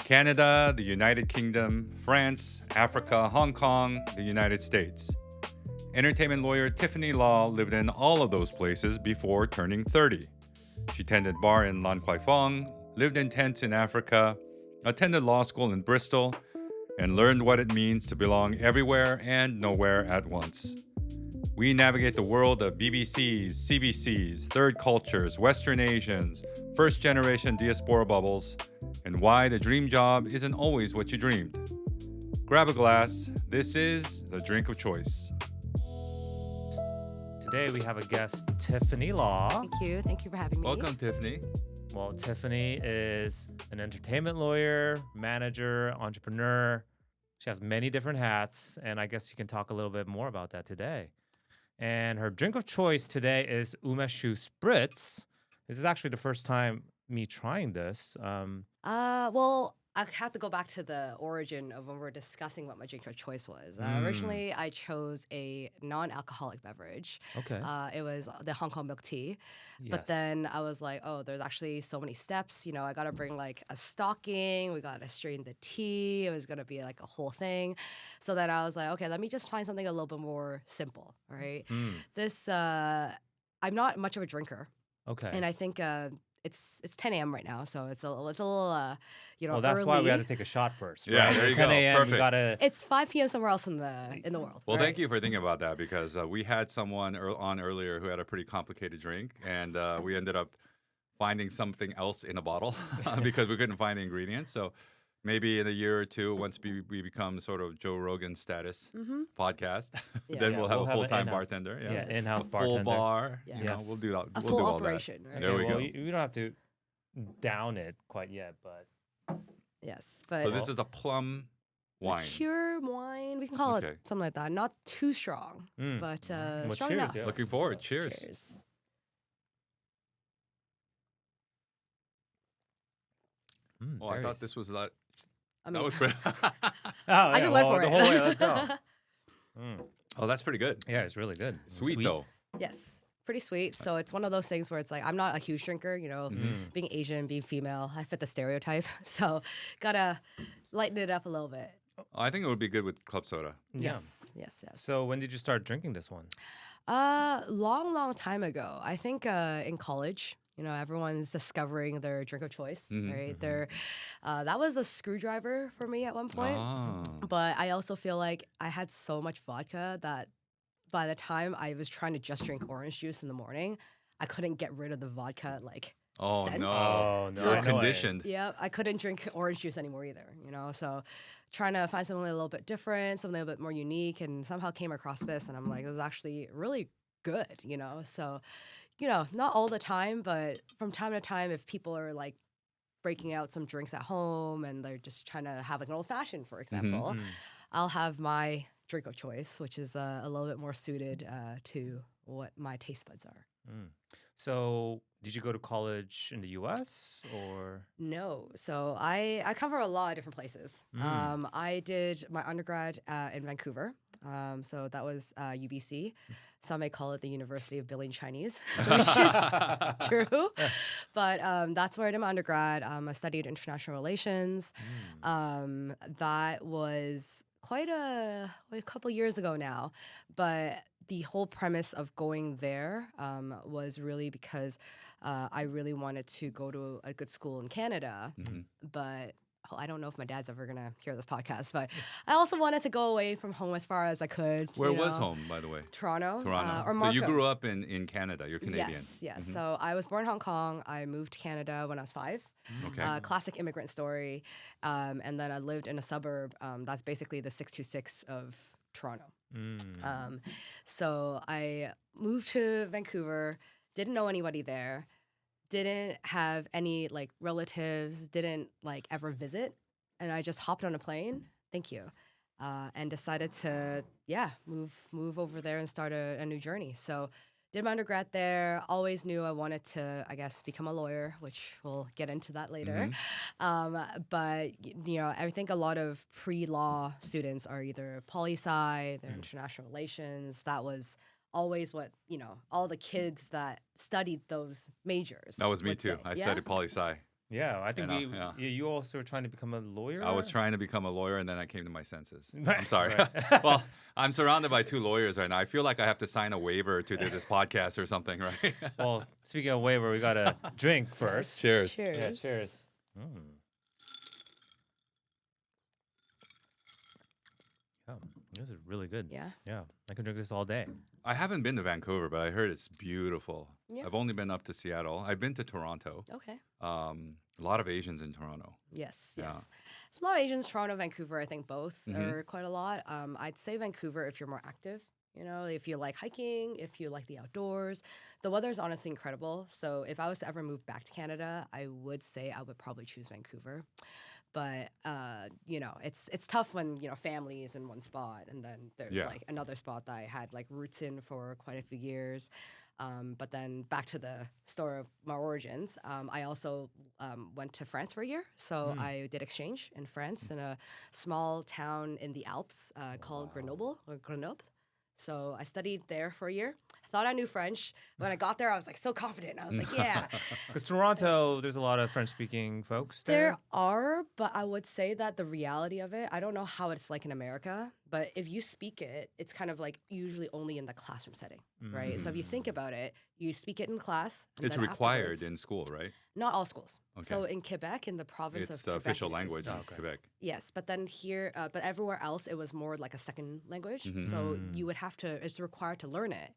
Canada, the United Kingdom, France, Africa, Hong Kong, the United States. Entertainment lawyer Tiffany Law lived in all of those places before turning 30. She tended bar in Lan Kwai Fong, lived in tents in Africa, attended law school in Bristol, and learned what it means to belong everywhere and nowhere at once. We navigate the world of BBCs, CBCs, third cultures, Western Asians, first generation diaspora bubbles, and why the dream job isn't always what you dreamed. Grab a glass. This is The Drink of Choice. Today we have a guest, Tiffany Law. Thank you. Thank you for having me. Welcome, Tiffany. Well, Tiffany is an entertainment lawyer, manager, entrepreneur. She has many different hats, and I guess you can talk a little bit more about that today. And her drink of choice today is umeshu spritz. This is actually the first time me trying this. Well, I have to go back to the origin of when we were discussing what my drink of choice was. Originally, I chose a non-alcoholic beverage. Okay. It was the Hong Kong milk tea. Yes. But then I was like, oh, there's actually so many steps. You know, I got to bring like a stocking. We got to strain the tea. It was going to be like a whole thing. So then I was like, okay, let me just find something a little bit more simple, right? I'm not much of a drinker. Okay. And I think it's 10 a.m. right now, so it's a little well, that's early. why we had to take a shot first. Yeah, right? there you 10 go. a.m. Perfect. You gotta. It's 5 p.m. somewhere else in the world. Well, right? thank you for thinking about that because we had someone on earlier who had a pretty complicated drink, and we ended up finding something else in a bottle because we couldn't find the ingredients. So maybe in a year or two, once we become sort of Joe Rogan status podcast, then we'll have a full-time in-house- bartender. Yeah, Yes. in-house A bartender. full bar. Yeah. You know, Yes. we'll do that. A We'll full do all operation, that. right? There we well, go. you don't have to down it quite yet, but Yes, but So this is a plum wine. pure wine. We can call Okay. it something like that. Not too strong, but Well, strong cheers, enough. yeah. Looking forward. Cheers. Cheers. Oh, I thought this was a lot. I That mean, was pretty. I just went for the it. whole way. Let's go. Oh, that's pretty good. Yeah, it's really good. Sweet though. yes, pretty sweet. So it's one of those things where it's like I'm not a huge drinker. You know, being Asian, being female, I fit the stereotype. So gotta lighten it up a little bit. I think it would be good with club soda. Yeah. Yes. So when did you start drinking this one? Long time ago. I think in college. You know, everyone's discovering their drink of choice, right? That was a screwdriver for me at one point. Ah. But I also feel like I had so much vodka that by the time I was trying to just drink orange juice in the morning, I couldn't get rid of the vodka Oh scent. no. Oh, no, So I know conditioned. Yeah, I couldn't drink orange juice anymore either, you know? So trying to find something a little bit different, something a bit more unique, and somehow came across this, and I'm like, this is actually really good, you know? So, you know, not all the time, but from time to time, if people are like breaking out some drinks at home and they're just trying to have like an old fashioned, for example, I'll have my drink of choice, which is a little bit more suited to what my taste buds are. So did you go to college in the U.S. or? No. So I come from a lot of different places. I did my undergrad in Vancouver. So that was UBC. Some may call it the University of Billion Chinese, which is true. But that's where I did my undergrad. I studied international relations. That was quite a couple years ago now. But the whole premise of going there was really because I really wanted to go to a good school in Canada. But I don't know if my dad's ever going to hear this podcast, but I also wanted to go away from home as far as I could. Where was home, by the way? Toronto. Toronto. Or So Markham. you grew up in Canada. You're Canadian. Yes. So I was born in Hong Kong. I moved to Canada when I was 5. Okay. Classic immigrant story. And then I lived in a suburb that's basically the 626 of Toronto. So I moved to Vancouver, didn't know anybody there, didn't have any like relatives, didn't like ever visit. And I just hopped on a plane. Thank you. And decided to, move over there and start a new journey. So did my undergrad there. Always knew I wanted to, I guess, become a lawyer, which we'll get into that later. But, you know, I think a lot of pre-law students are either poli-sci, they're international relations. That was always what, you know, all the kids that studied those majors. That was me would too. say. I Yeah? studied poli-sci. Yeah, I think You know, you also were trying to become a lawyer. I was trying to become a lawyer, and then I came to my senses. Right, I'm sorry. right. Well, I'm surrounded by two lawyers right now. I feel like I have to sign a waiver to do this podcast or something, right? Well, speaking of waiver, we got to drink first. Cheers. Cheers. Yeah, cheers. Mm. Yeah, this is really good. Yeah. Yeah, I can drink this all day. I haven't been to Vancouver, but I heard it's beautiful. Yeah. I've only been up to Seattle. I've been to Toronto. Okay. A lot of Asians in Toronto. Yes, Yeah. yes. It's a lot of Asians. Toronto, Vancouver, I think both Mhm. are quite a lot. I'd say Vancouver if you're more active. You know, if you like hiking, if you like the outdoors, the weather is honestly incredible. So if I was to ever move back to Canada, I would say I would probably choose Vancouver. But you know, it's tough when family is in one spot, and then there's Yeah. like another spot that I had like roots in for quite a few years. But then back to the story of my origins, I also went to France for a year. So I did exchange in France in a small town in the Alps called Grenoble. So I studied there for a year. I thought I knew French. When I got there, I was like so confident. I was like, yeah. Because Toronto, there's a lot of French-speaking folks there. There are, but I would say that the reality of it, I don't know how it's like in America, but if you speak it, it's kind of like usually only in the classroom setting, right? So if you think about it, you speak it in class. And It's then required afterwards- in school, right? Not all schools. Okay. So in Quebec, in the province It's of the Quebec, official it is. language in Okay. Quebec. Yes, but then here, but everywhere else, it was more like a second language. Mhm. So you would have to, it's required to learn it.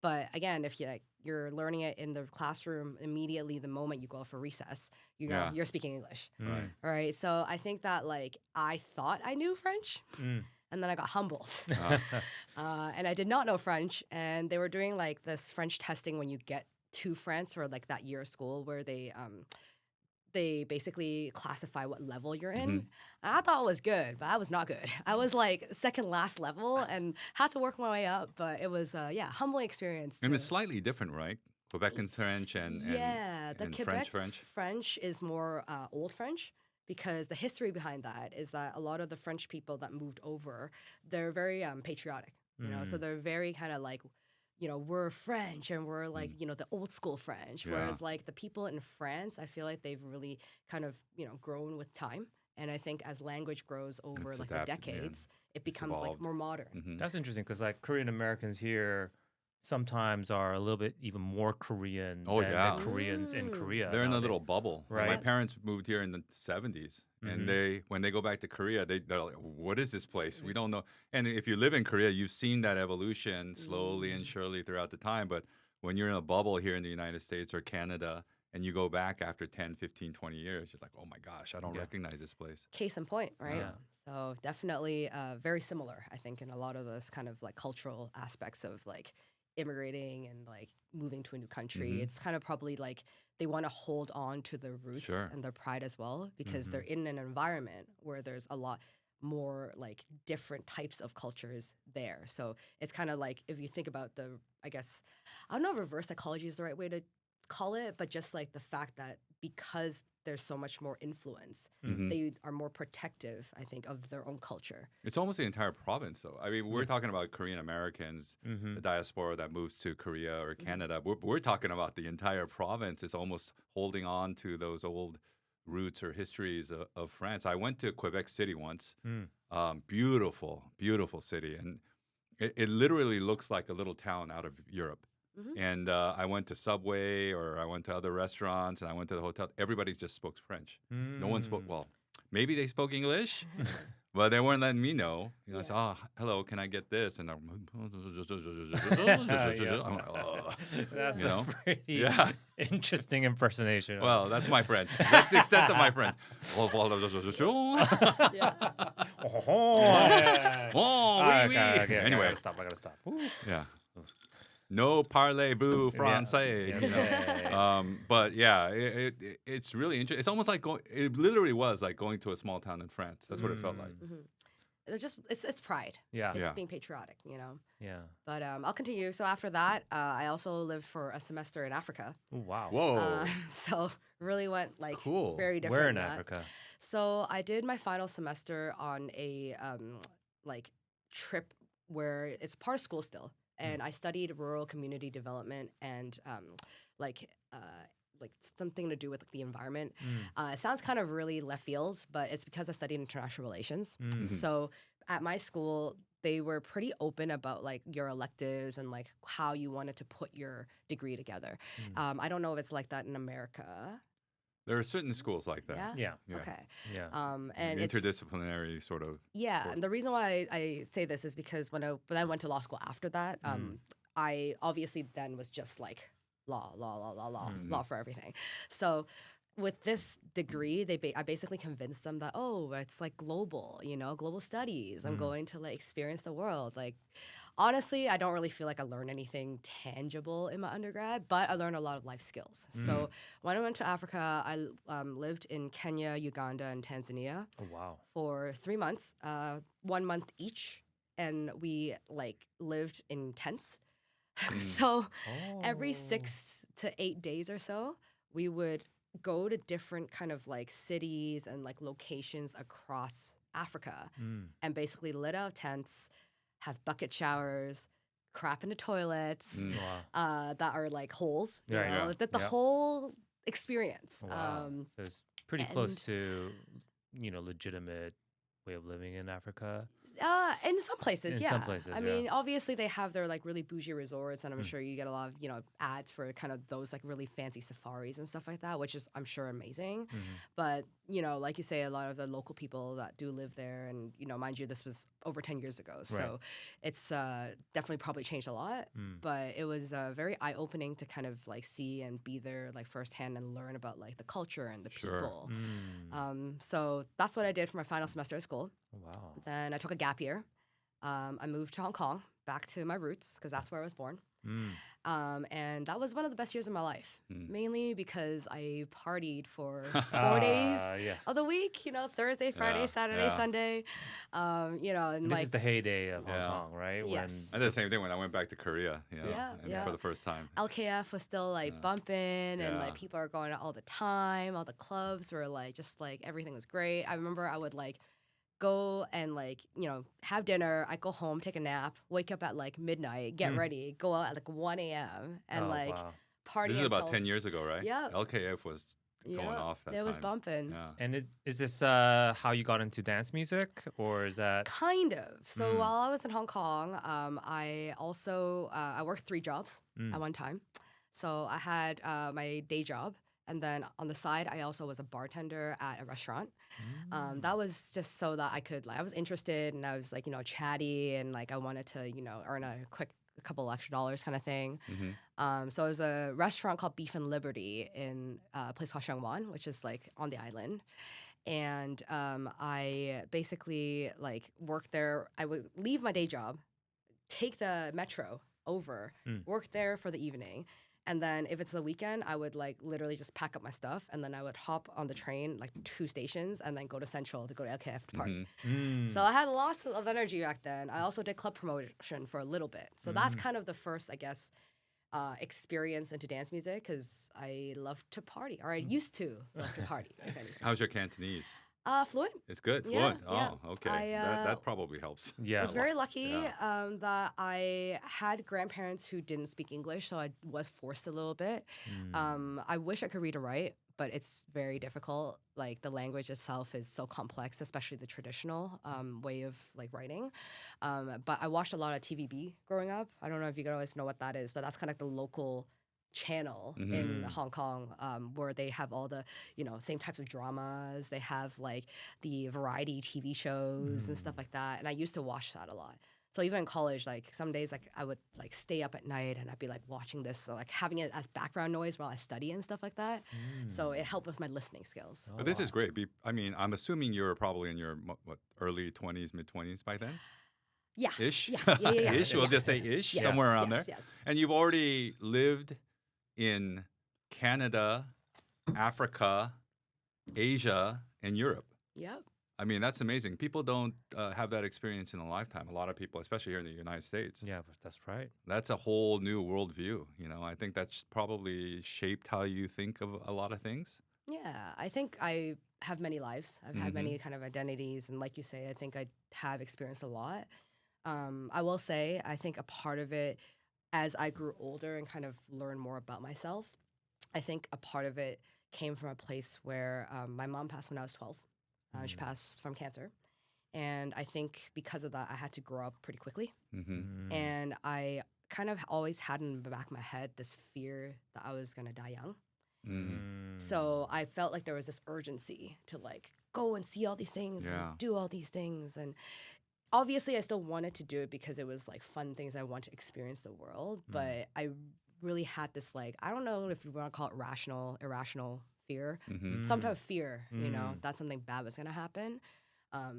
But again, if you're learning it in the classroom immediately, the moment you go for recess, Yeah. you're speaking English. Mm. All right. So I think that like I thought I knew French, Mm. and then I got humbled, Uh, and I did not know French. And they were doing like this French testing when you get to France for like that year of school, where they basically classify what level you're in. Mhm. And I thought it was good, but I was not good. I was like second last level and had to work my way up. But it was humbling experience. and to- it's slightly different, right? Quebecan French and the and Quebec French. is more Old French, because the history behind that is that a lot of the French people that moved over, they're very patriotic, so they're very kind of like, we're French and we're like, the old school French. Yeah. Whereas like the people in France, I feel like they've really kind of, grown with time. And I think as language grows over It's like adapted, the yeah. decades, it becomes like evolved. more modern. Mhm. That's interesting because like Korean Americans here sometimes are a little bit even more Korean Oh, than yeah. Koreans in Mm. Korea. They're in a nowadays. little bubble. Right. My Yes. parents moved here in the 70s, Mhm. and when they go back to Korea, they're like, "What is this place? We don't know." And if you live in Korea, you've seen that evolution slowly and surely throughout the time. But when you're in a bubble here in the United States or Canada, and you go back after 10, 15, 20 years, you're like, "Oh my gosh, I don't Yeah. recognize this place." Case in point, right? Yeah. So definitely very similar, I think, in a lot of those kind of like cultural aspects of like immigrating and like moving to a new country. Mhm. It's kind of probably like they want to hold on to their roots Sure. and their pride as well, because Mhm. they're in an environment where there's a lot more like different types of cultures there. So it's kind of like, if you think about I guess, I don't know if reverse psychology is the right way to call it, but just like the fact that because there's so much more influence, Mhm. they are more protective, I think, of their own culture. It's almost the entire province, though. I mean, we're talking about Korean Americans, Mhm. the diaspora that moves to Korea or Canada. We're talking about the entire province is almost holding on to those old roots or histories of France. I went to Quebec City once. Mm. Beautiful, beautiful city. And it literally looks like a little town out of Europe. Mhm. And I went to Subway, or I went to other restaurants, and I went to the hotel. Everybody just spoke French. No one spoke, Mm. well, maybe they spoke English, but they weren't letting me know. I said, "Oh, hello, can I get this?" And I'm like, "Oh." That's You know? a pretty Yeah. interesting impersonation. of- Well, that's my French. That's the extent of my French. Yeah. Oh, yeah. Oh, Ah, oui, okay, oui. okay, Anyway, I gotta stop. Ooh. yeah. No parlez-vous français. Yeah, You know? yeah. But yeah, it's really interesting. It's almost like it literally was like going to a small town in France. That's what it felt like. Mhm. It's pride. Yeah. It's Yeah. being patriotic, Yeah. But I'll continue. So after that, I also lived for a semester in Africa. Ooh, wow. Whoa. So really went like Cool. very different. Where in than that. Africa? So I did my final semester on a like trip where it's part of school still, and I studied rural community development and like something to do with like, the environment. It sounds kind of really left field, but it's because I studied international relations. So at my school, they were pretty open about like your electives and like how you wanted to put your degree together. I don't know if it's like that in America. There are certain schools like that. Yeah. Yeah. Okay. Yeah. And it's Interdisciplinary sort of. yeah. course. And the reason why I say this is because when I went to law school after that, I obviously then was just like law for everything. So with this degree, I basically convinced them that, oh, it's like global, global studies. I'm going to like experience the world. Like, honestly, I don't really feel like I learned anything tangible in my undergrad, but I learned a lot of life skills. So when I went to Africa, I lived in Kenya, Uganda, and Tanzania Oh, wow. for 3 months, 1 month each. And we like lived in tents. So every 6 to 8 days or so, we would go to different kind of like cities and like locations across Africa and basically lit out tents, have bucket showers, crap in the toilets that are like holes. You Yeah, know, yeah. the whole experience. Wow. So it's pretty close and- to, legitimate way of living in Africa. In some places, In yeah. some places, I yeah. mean, obviously they have their like really bougie resorts, and I'm sure you get a lot of ads for kind of those like really fancy safaris and stuff like that, which is I'm sure amazing. But like you say, a lot of the local people that do live there, and mind you, this was over 10 years ago, so it's definitely probably changed a lot. But it was very eye opening to kind of like see and be there like firsthand and learn about like the culture and the people. So that's what I did for my final semester of school. Wow. Then I took a gap year. I moved to Hong Kong, back to my roots, because that's where I was born. And that was one of the best years of my life, mainly because I partied for 4 days of the week, Thursday, Friday, Saturday, Sunday. And This like, is the heyday of Hong Yeah. Kong, right? Yes. I did the same thing when I went back to Korea, Yeah. for the first time. LKF was still like bumping, and Yeah. like people are going out all the time. All the clubs were like just like everything was great. I remember I would like go and like have dinner. I go home, take a nap, wake up at like midnight, get ready, go out at like 1 a.m. and like wow. party. This is about until 10 years ago, right? Yeah. LKF was going off that It was time. bumping. Yeah. And is this how you got into dance music, or is that? Kind of. So while I was in Hong Kong, I also I worked 3 jobs at one time. So I had my day job, and then on the side, I also was a bartender at a restaurant. That was just so that I could I was interested, and I was like chatty, and like I wanted to earn a couple extra dollars kind of thing. So it was a restaurant called Beef and Liberty in a place called Shangwan, which is like on the island. And I basically like worked there. I would leave my day job, take the metro over, work there for the evening. And then if it's the weekend, I would like literally just pack up my stuff, and then I would hop on the train like 2 stations and then go to Central to go to LKF to party. So I had lots of energy back then. I also did club promotion for a little bit. So that's kind of the first, I guess, experience into dance music, because I love to party, or I used to love to party. If anything. How's your Cantonese? Fluent. It's good. Yeah, Fluent. yeah. Oh, okay. I, that probably helps. Yeah. I was very lucky Yeah. that I had grandparents who didn't speak English, so I was forced a little bit. I wish I could read or write, but it's very difficult. Like the language itself is so complex, especially the traditional way of like writing. But I watched a lot of TVB growing up. I don't know if you guys know what that is, but that's kind of like the local channel in Hong Kong, where they have all the same types of dramas. They have like the variety TV shows and stuff like that, and I used to watch that a lot. So even in college, like some days like I would like stay up at night and I'd be like watching this, so, like having it as background noise while I study and stuff like that. So it helped with my listening skills. But this is great. I mean, I'm assuming you were probably in your early 20s, mid 20s by then. Yeah. Ish. Yeah. Ish. We'll just say ish, Yes, somewhere around yes, there. Yes. And you've already lived in Canada, Africa, Asia, and Europe. Yep. I mean, that's amazing. People don't have that experience in a lifetime. A lot of people, especially here in the United States. Yeah, that's right. That's a whole new worldview. I think that's probably shaped how you think of a lot of things. Yeah, I think I have many lives. I've had many kind of identities, and like you say, I think I have experienced a lot. I will say, I think a part of it, as I grew older and kind of learned more about myself, I think a part of it came from a place where my mom passed when I was 12. She passed from cancer. And I think because of that, I had to grow up pretty quickly. And I kind of always had in the back of my head this fear that I was going to die young. So I felt like there was this urgency to like go and see all these things and do all these things. And obviously I still wanted to do it because it was like fun things. I want to experience the world. But I really had this like, I don't know if you want to call it irrational fear. Some type of fear, you know, that something bad was going to happen.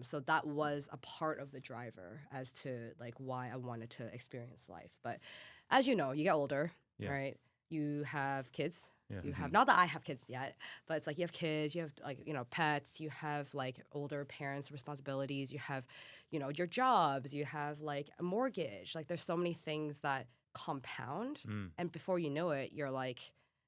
So that was a part of the driver as to like why I wanted to experience life. But as you know, you get older, right? You have kids. You have, not that I have kids yet, but it's like you have kids, you have like, you know, pets, you have like older parents' responsibilities, you have, you know, your jobs, you have like a mortgage. Like there's so many things that compound. And before you know it, you're like,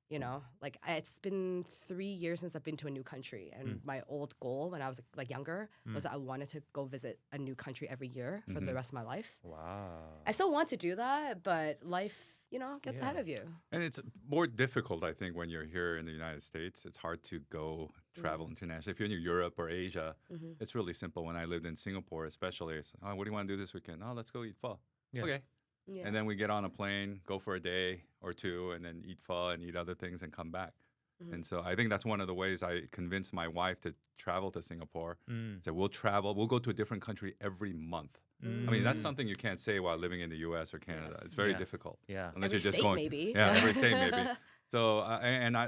you know, like it's been 3 years since I've been to a new country. And my old goal when I was like younger was that I wanted to go visit a new country every year for the rest of my life. Wow. I still want to do that, but life, you know, gets ahead of you. And it's more difficult, I think, when you're here in the United States. It's hard to go travel internationally. If you're in Europe or Asia, it's really simple. When I lived in Singapore, especially, it's, oh, what do you want to do this weekend? Oh, let's go eat pho. Okay. Yeah. And then we get on a plane, go for a day or two, and then eat pho and eat other things and come back. And so I think that's one of the ways I convinced my wife to travel to Singapore. So we'll travel, we'll go to a different country every month. I mean, that's something you can't say while living in the U.S. or Canada. It's very difficult. Yeah. Unless Every you're just state going. maybe. Yeah, every state maybe. So,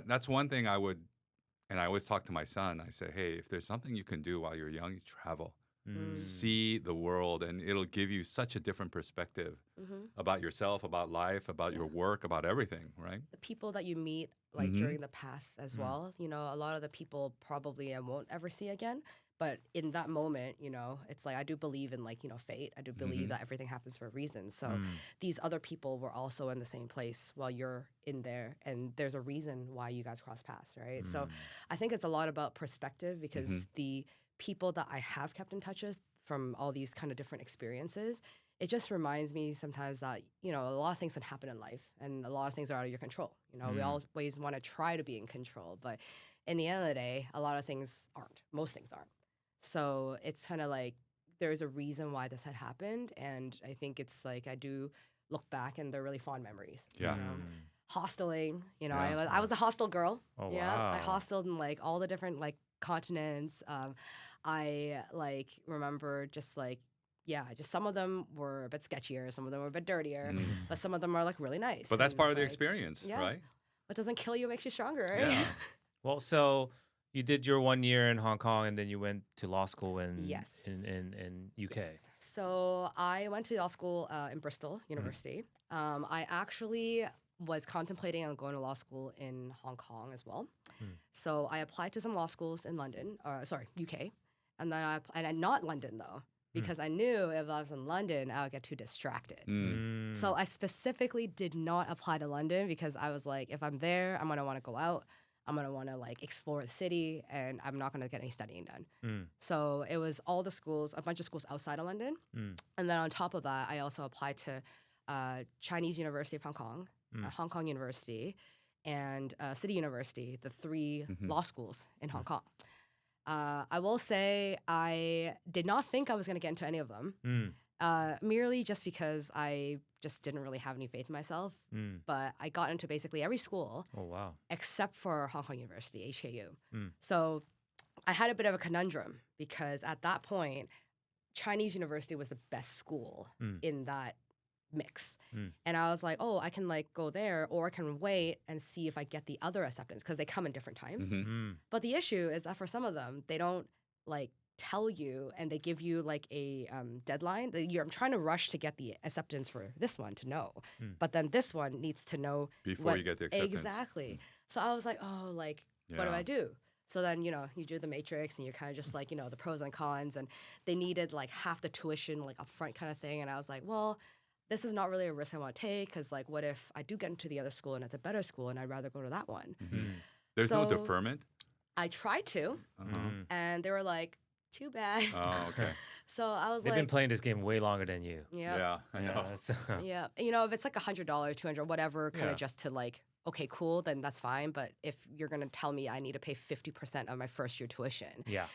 that's one thing I would, and I always talk to my son. I say, hey, if there's something you can do while you're young, you travel. See the world, and it'll give you such a different perspective about yourself, about life, about your work, about everything, right? The people that you meet like during the path as well. You know, a lot of the people probably I won't ever see again. But in that moment, you know, it's like I do believe in like, you know, fate. I do believe that everything happens for a reason. So these other people were also in the same place while you're in there. And there's a reason why you guys cross paths, right? So I think it's a lot about perspective because the people that I have kept in touch with from all these kind of different experiences, it just reminds me sometimes that, you know, a lot of things can happen in life and a lot of things are out of your control. You know, we always want to try to be in control, but in the end of the day, a lot of things aren't. Most things aren't. So it's kind of like there's a reason why this had happened. And I think it's like I do look back and they're really fond memories. Yeah. You know? Hosteling, you know, Yeah. I was a hostel girl. Oh, I wow. hosteled in like all the different like continents. I like remember just like, just some of them were a bit sketchier, some of them were a bit dirtier, but some of them are like really nice. But that's And part it's of the like, experience, right? What doesn't kill you makes you stronger, right? Yeah. Well, so you did your 1 year in Hong Kong, and then you went to law school in Yes. in UK. Yes. So I went to law school in Bristol University. I actually was contemplating on going to law school in Hong Kong as well. So I applied to some law schools in London, UK, and then not London though, because I knew if I was in London, I would get too distracted. So I specifically did not apply to London because I was like, if I'm there, I'm gonna want to go out. I'm going to want to like explore the city and I'm not going to get any studying done. So it was all the schools, a bunch of schools outside of London. And then on top of that, I also applied to Chinese University of Hong Kong, Hong Kong University, and City University, the three law schools in Hong Kong. I will say I did not think I was going to get into any of them, merely just because I just didn't really have any faith in myself. But I got into basically every school Oh, wow. except for Hong Kong University, HKU. So I had a bit of a conundrum because at that point, Chinese University was the best school in that mix. And I was like, oh, I can like go there or I can wait and see if I get the other acceptance because they come in different times. But the issue is that for some of them, they don't like tell you and they give you like a deadline. I'm trying to rush to get the acceptance for this one to know. But then this one needs to know Before you get the acceptance. Exactly. So I was like, oh, like, what do I do? So then, you know, you do the matrix and you're kind of just like, you know, the pros and cons. And they needed like half the tuition, like upfront kind of thing. And I was like, well, this is not really a risk I want to take because like, what if I do get into the other school and it's a better school and I'd rather go to that one? There's no So- deferment? I tried to, and they were like, too bad. Oh, okay. So I was They've like, been playing this game way longer than you. yeah. Yeah, I know. So- Yeah, you know, if it's like $100, $200, whatever, kind Yeah. of just to like okay, cool, then that's fine. But if you're going to tell me I need to pay 50% of my first year tuition, Yeah.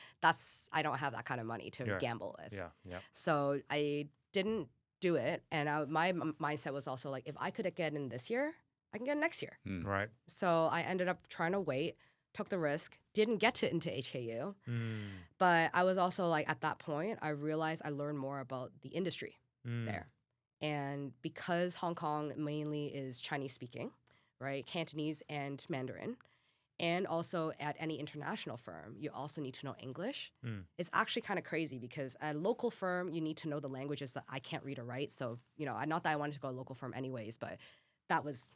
I don't have that kind of money to Sure. gamble with. Yeah. Yeah. So I didn't do it. And my mindset was also like, if I could get in this year, I can get in next year. Right. So I ended up trying to wait, took the risk, didn't get into HKU. But I was also like, at that point, I realized I learned more about the industry there. And because Hong Kong mainly is Chinese speaking, right, Cantonese and Mandarin, and also at any international firm, you also need to know English. It's actually kind of crazy because at a local firm, you need to know the languages that I can't read or write. So, not that I wanted to go to a local firm anyways, but that was,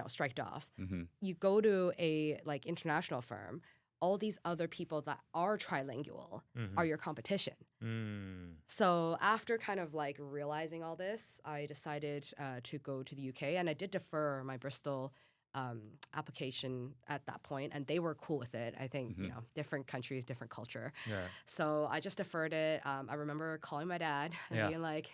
striked off. You go to a like international firm, all these other people that are trilingual are your competition. So after kind of like realizing all this, I decided to go to the UK, and I did defer my Bristol application at that point, and they were cool with it. I think, different countries, different culture. Yeah. So I just deferred it. I remember calling my dad and being like,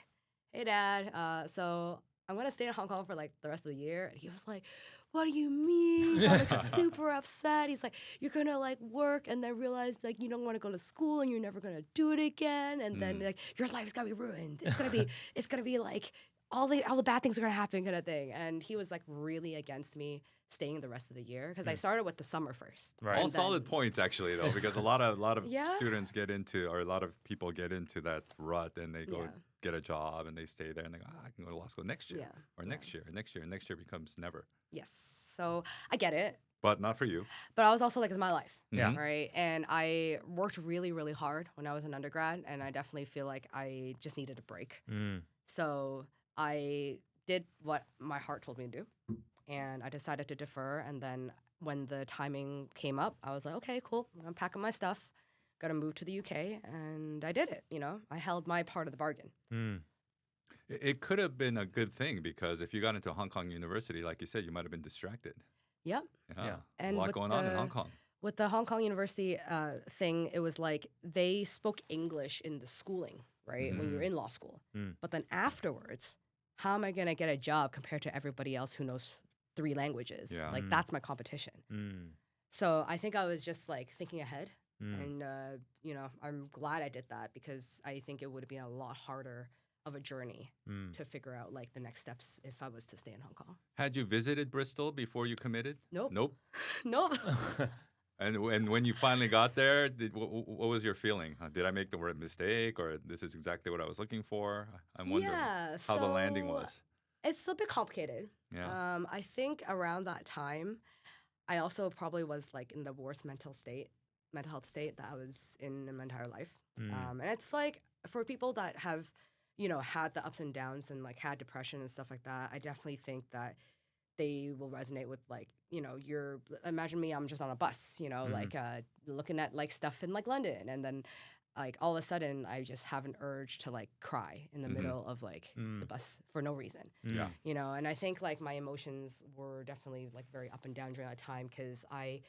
hey, Dad, so I'm going to stay in Hong Kong for like the rest of the year. And he was like, what do you mean? I'm like super upset. He's like, you're going to like work and then realize like you don't want to go to school and you're never going to do it again. And then like your life's going to be ruined. It's going to be like all the bad things are going to happen kind of thing. And he was like really against me staying the rest of the year because I started with the summer first. Right. All solid points actually though, because a lot of Yeah. students get into, or a lot of people get into that rut, and they go get a job and they stay there and they go, I can go to law school next year or next year, next year, and next year becomes never. Yes. So I get it. But not for you. But I was also like, it's my life. Yeah. Right. And I worked really, really hard when I was an undergrad. And I definitely feel like I just needed a break. So I did what my heart told me to do. And I decided to defer. And then when the timing came up, I was like, okay, cool. I'm going to pack up my stuff. Got to move to the UK. And I did it. I held my part of the bargain. It could have been a good thing, because if you got into Hong Kong University, like you said, you might have been distracted. Yep. Yeah. And a lot with going on in Hong Kong. With the Hong Kong University thing, it was like they spoke English in the schooling, right, when you were in law school. But then afterwards, how am I going to get a job compared to everybody else who knows 3 languages? Yeah. Like, that's my competition. So I think I was just like thinking ahead. And, I'm glad I did that, because I think it would have been a lot harder of a journey to figure out like the next steps if I was to stay in Hong Kong. Had you visited Bristol before you committed? Nope. Nope. Nope. And when you finally got there, what was your feeling? Did I make the right mistake, or this is exactly what I was looking for? I'm wondering how the landing was. It's a bit complicated. Yeah. I think around that time, I also probably was like in the worst mental health state that I was in my entire life. And it's like for people that have, had the ups and downs and like had depression and stuff like that, I definitely think that they will resonate with like, imagine me, I'm just on a bus, like looking at like stuff in like London, and then like all of a sudden I just have an urge to like cry in the middle of like the bus for no reason. Yeah. And I think like my emotions were definitely like very up and down during that time, because I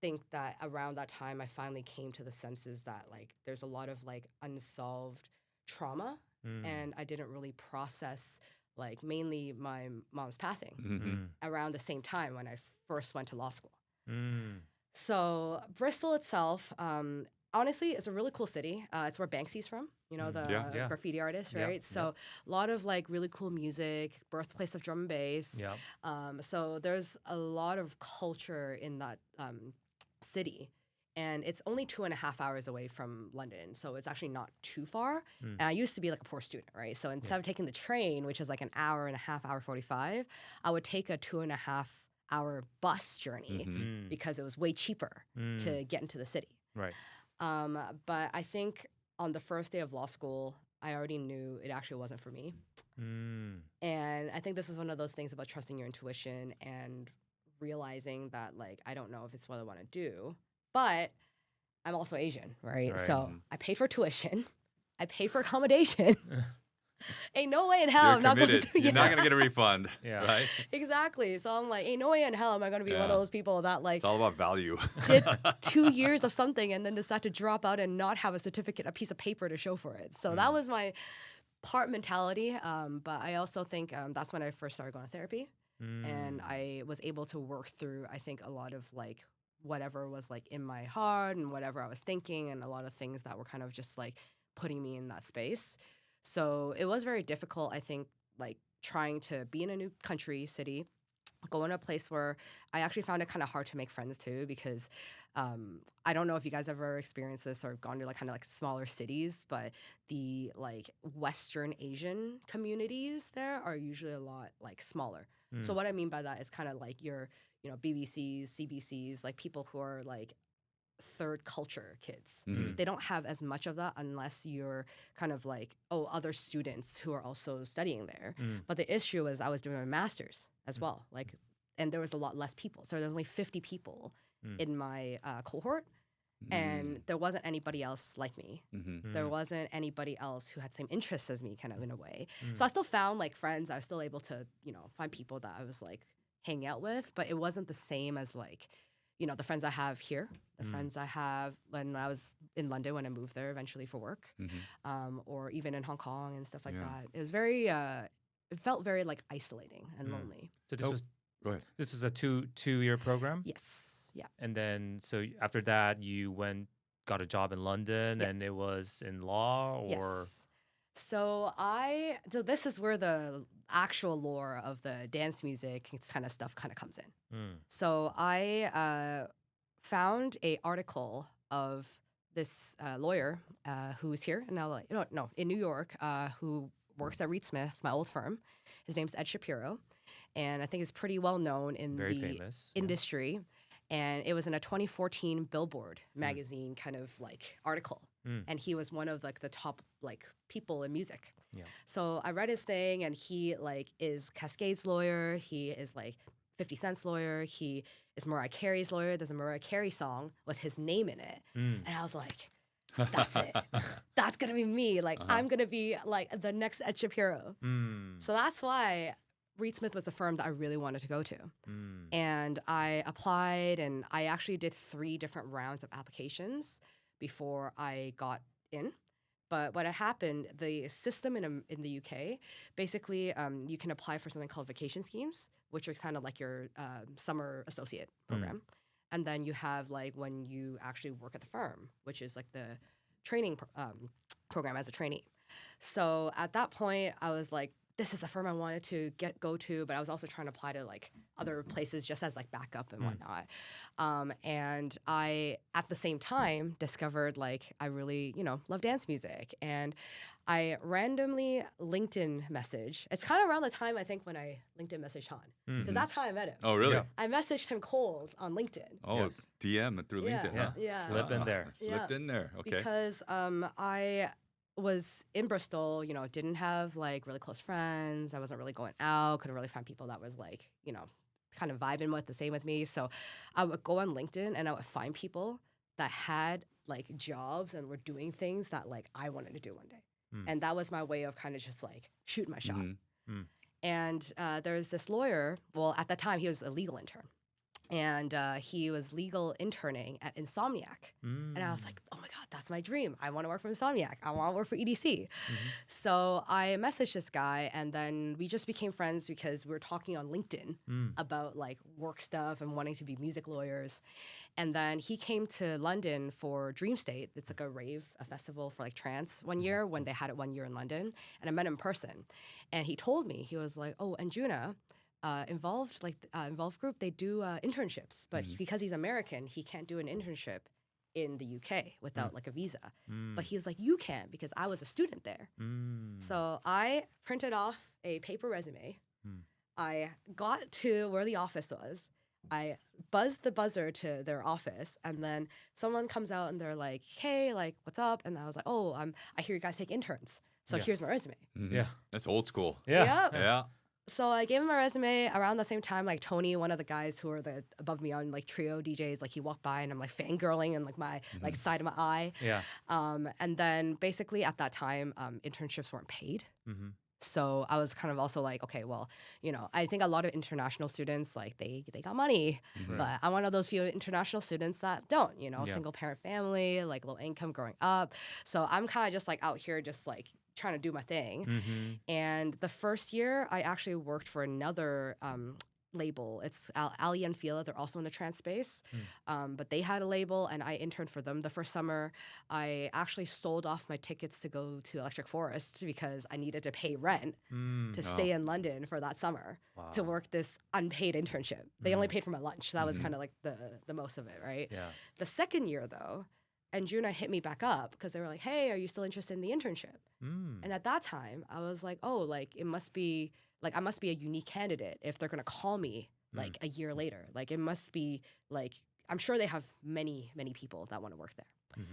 think that around that time I finally came to the senses that like there's a lot of like unsolved trauma, and I didn't really process like mainly my mom's passing around the same time when I first went to law school. So Bristol itself, honestly, it's a really cool city. It's where Banksy's from, the graffiti artist, right? So a lot of like really cool music, birthplace of drum and bass. So there's a lot of culture in that city. And it's only 2.5 hours away from London, so it's actually not too far. And I used to be like a poor student, right? So instead of taking the train, which is like an hour and a half, hour 45, I would take a 2.5 hour bus journey because it was way cheaper to get into the city. Right. But I think on the first day of law school, I already knew it actually wasn't for me. And I think this is one of those things about trusting your intuition and realizing that like I don't know if it's what I want to do. But I'm also Asian, right? So I paid for tuition. I paid for accommodation. Ain't no way in hell You're I'm not going to You're not going to get a refund, Yeah. right? Exactly. So I'm like, ain't no way in hell am I going to be one of those people that like It's all about value. did 2 years of something and then decide to drop out and not have a certificate, a piece of paper to show for it. So that was my part mentality. But I also think that's when I first started going to therapy. And I was able to work through, I think, a lot of like whatever was like in my heart and whatever I was thinking, and a lot of things that were kind of just like putting me in that space. So it was very difficult, I think, like trying to be in a new country, city, go in a place where I actually found it kind of hard to make friends too, because I don't know if you guys ever experienced this or gone to like kind of like smaller cities, but the like Western Asian communities there are usually a lot like smaller. So what I mean by that is kind of like your, you know, BBCs, CBCs, like people who are like third culture kids. They don't have as much of that unless you're kind of like, oh, other students who are also studying there. But the issue is I was doing my master's as well, like, and there was a lot less people. So there was only 50 people in my cohort, and there wasn't anybody else like me. There wasn't anybody else who had same interests as me, kind of in a way. So I still found like friends. I was still able to, you know, find people that I was like hanging out with, but it wasn't the same as like, you know, the friends I have here, the friends I have when I was in London when I moved there eventually for work, or even in Hong Kong and stuff like that. It was very, it felt very like isolating and lonely. So this was Go ahead. this is a two-year program? Yes. Yeah. And then, so after that, you got a job in London, and it was in law, or Yes. So this is where the actual lore of the dance music kind of stuff kind of comes in. So I found a article of this lawyer who's here in LA, no, in New York, who works at Reed Smith, my old firm. His name's Ed Shapiro, and I think he's pretty well known in very the famous industry. And it was in a 2014 Billboard magazine kind of like article. And he was one of like the top like people in music. Yeah. So I read his thing, and he like is Cascade's lawyer. He is like 50 Cent's lawyer. He is Mariah Carey's lawyer. There's a Mariah Carey song with his name in it. And I was like, that's it. That's going to be me. Like, I'm going to be like the next Ed Shapiro. So that's why Reed Smith was a firm that I really wanted to go to. And I applied, and I actually did 3 different rounds of applications before I got in. But what had happened, the system in the UK, basically you can apply for something called vacation schemes, which is kind of like your summer associate program. And then you have like when you actually work at the firm, which is like the training program as a trainee. So at that point, I was like, this is a firm I wanted to go to, but I was also trying to apply to like other places just as like backup and whatnot. And I, at the same time, discovered like I really, you know, love dance music. And I randomly LinkedIn message. It's kind of around the time I think when I LinkedIn messaged Han, because that's how I met him. Oh, really? Yeah. I messaged him cold on LinkedIn. Oh, Yes. DM through Yeah. LinkedIn, huh? Yeah. Slip in there. Slipped in there. Okay. Because I was in Bristol, you know, didn't have like really close friends. I wasn't really going out, couldn't really find people that was like, you know, kind of vibing with the same with me. So I would go on LinkedIn and I would find people that had like jobs and were doing things that like I wanted to do one day. And that was my way of kind of just like shooting my shot. And there was this lawyer, well, at the time he was a legal intern. And he was legal interning at Insomniac. And I was like, oh my God, that's my dream. I want to work for Insomniac. I want to work for EDC. So I messaged this guy, and then we just became friends because we were talking on LinkedIn about like work stuff and wanting to be music lawyers. And then he came to London for Dream State. It's like a rave, a festival for like trance one year when they had it 1 year in London. And I met him in person. And he told me, he was like, oh, Anjuna, Involved Group, they do internships, but because he's American, he can't do an internship in the UK without like a visa. But he was like, you can, because I was a student there. So I printed off a paper resume. I got to where the office was. I buzzed the buzzer to their office, and then someone comes out and they're like, hey, like, what's up? And I was like, oh, I hear you guys take interns. So here's my resume. Yeah. That's old school. Yeah. Yep. Yeah. So I gave him my resume around the same time, like Tony, one of the guys who were above me on like trio DJs, like he walked by and I'm like fangirling and like my like side of my eye. Yeah. And then basically at that time, internships weren't paid. So I was kind of also like, okay, well, you know, I think a lot of international students, like they got money, but I'm one of those few international students that don't, you know, single parent family, like low income growing up. So I'm kind of just like out here just like trying to do my thing. And the first year I actually worked for another label. It's Ali and Fila. They're also in the trance space, but they had a label, and I interned for them. The first summer, I actually sold off my tickets to go to Electric Forest because I needed to pay rent to stay in London for that summer to work this unpaid internship. They only paid for my lunch. That was kind of like the most of it, right? Yeah. The second year, though, Anjuna hit me back up because they were like, hey, are you still interested in the internship? And at that time, I was like, oh, like it must be, like I must be a unique candidate if they're going to call me like a year later. Like it must be like, I'm sure they have many, many people that want to work there.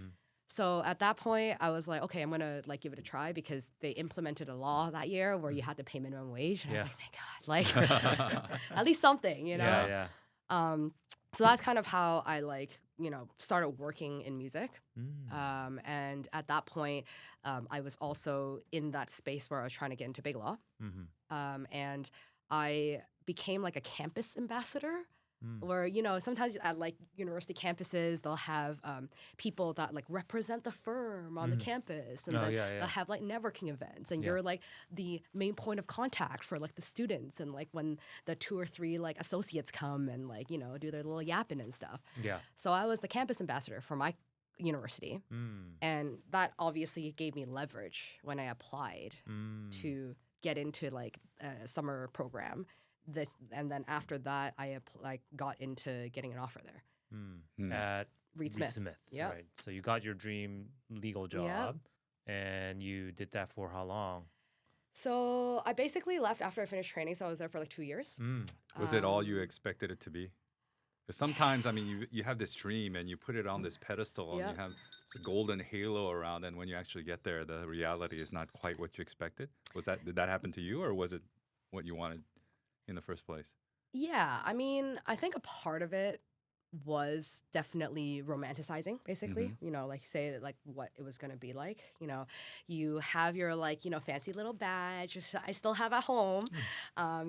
So at that point, I was like, okay, I'm going to like give it a try because they implemented a law that year where you had to pay minimum wage. And I was like, thank God, like at least something, you know? Yeah. So that's kind of how I like, you know, started working in music. And at that point, I was also in that space where I was trying to get into Big Law. And I became like a campus ambassador where, you know, sometimes at like university campuses, they'll have people that like represent the firm on the campus, and then they'll have like networking events, and you're like the main point of contact for like the students, and like when the 2 or 3 like associates come and like, you know, do their little yapping and stuff. So I was the campus ambassador for my university, and that obviously gave me leverage when I applied to get into like a summer program. And then after that, I got into getting an offer there At Reed Reed Smith. Right. So you got your dream legal job, and you did that for how long? So I basically left after I finished training. So I was there for like 2 years. Was it all you expected it to be? Because sometimes, I mean, you have this dream and you put it on this pedestal and you have this golden halo around, and when you actually get there, the reality is not quite what you expected. Did that happen to you, or was it what you wanted in the first place? Yeah, I mean, I think a part of it was definitely romanticizing, basically. You know, like you say, like what it was going to be like. You know, you have your like, you know, fancy little badge, which I still have at home.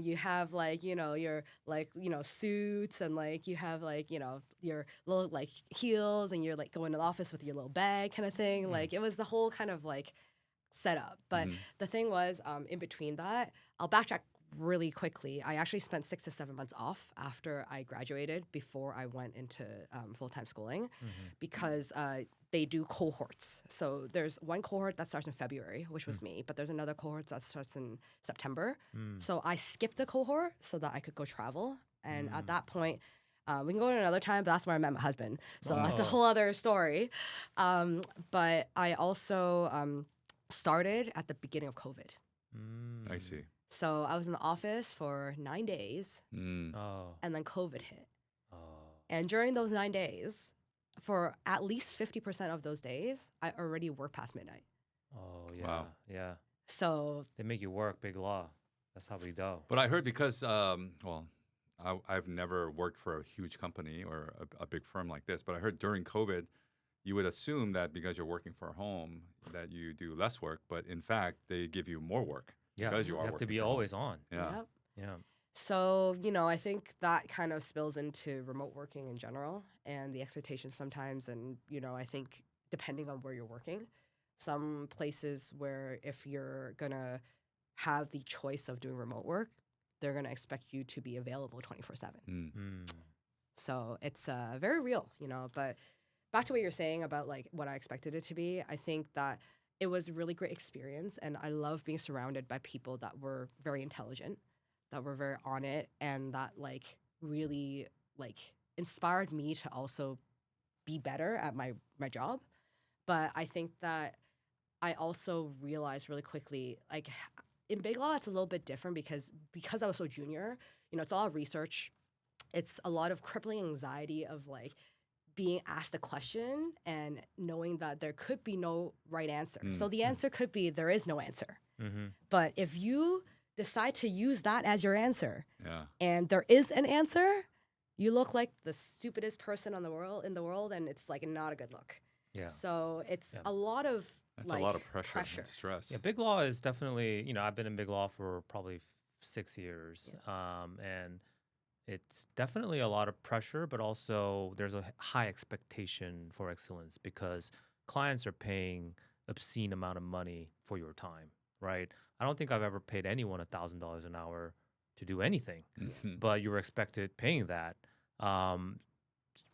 You have like, you know, your like, you know, suits, and like you have like, you know, your little like heels, and you're like going to the office with your little bag kind of thing. Like it was the whole kind of like setup. But the thing was, in between that, I'll backtrack really quickly. I actually spent 6 to 7 months off after I graduated before I went into full-time schooling because they do cohorts. So there's one cohort that starts in February, which was me, but there's another cohort that starts in September. So I skipped a cohort so that I could go travel. And at that point, we can go to another time, but that's where I met my husband. So that's a whole other story. But I also started at the beginning of COVID. I see. So I was in the office for 9 days, and then COVID hit. And during those 9 days, for at least 50% of those days, I already worked past midnight. Wow. Yeah. So They make you work, Big Law. That's how we do. But I heard because, well, I've never worked for a huge company or a big firm like this, but I heard during COVID, you would assume that because you're working from home that you do less work, but in fact, they give you more work. Yeah, Because you are have to working be from home. always on. Yeah. Yeah. So, you know, I think that kind of spills into remote working in general and the expectations sometimes. And, you know, I think depending on where you're working, some places where if you're going to have the choice of doing remote work, they're going to expect you to be available 24/7. So it's very real, you know. But back to what you're saying about like what I expected it to be, I think that it was a really great experience, and I love being surrounded by people that were very intelligent, that were very on it, and that like really like inspired me to also be better at my job. But I think that I also realized really quickly, like in Big Law, it's a little bit different because I was so junior. You know, it's a lot of research. It's a lot of crippling anxiety of like being asked a question and knowing that there could be no right answer. So the answer could be there is no answer. But if you decide to use that as your answer and there is an answer, you look like the stupidest person in the world, and it's like not a good look. Yeah. So it's a lot of That's like a lot of pressure. And stress. Yeah, Big Law is definitely, you know, I've been in Big Law for probably 6 years. And it's definitely a lot of pressure, but also there's a high expectation for excellence because clients are paying obscene amount of money for your time, right? I don't think I've ever paid anyone $1,000 an hour to do anything, Mhm. but you're expected paying that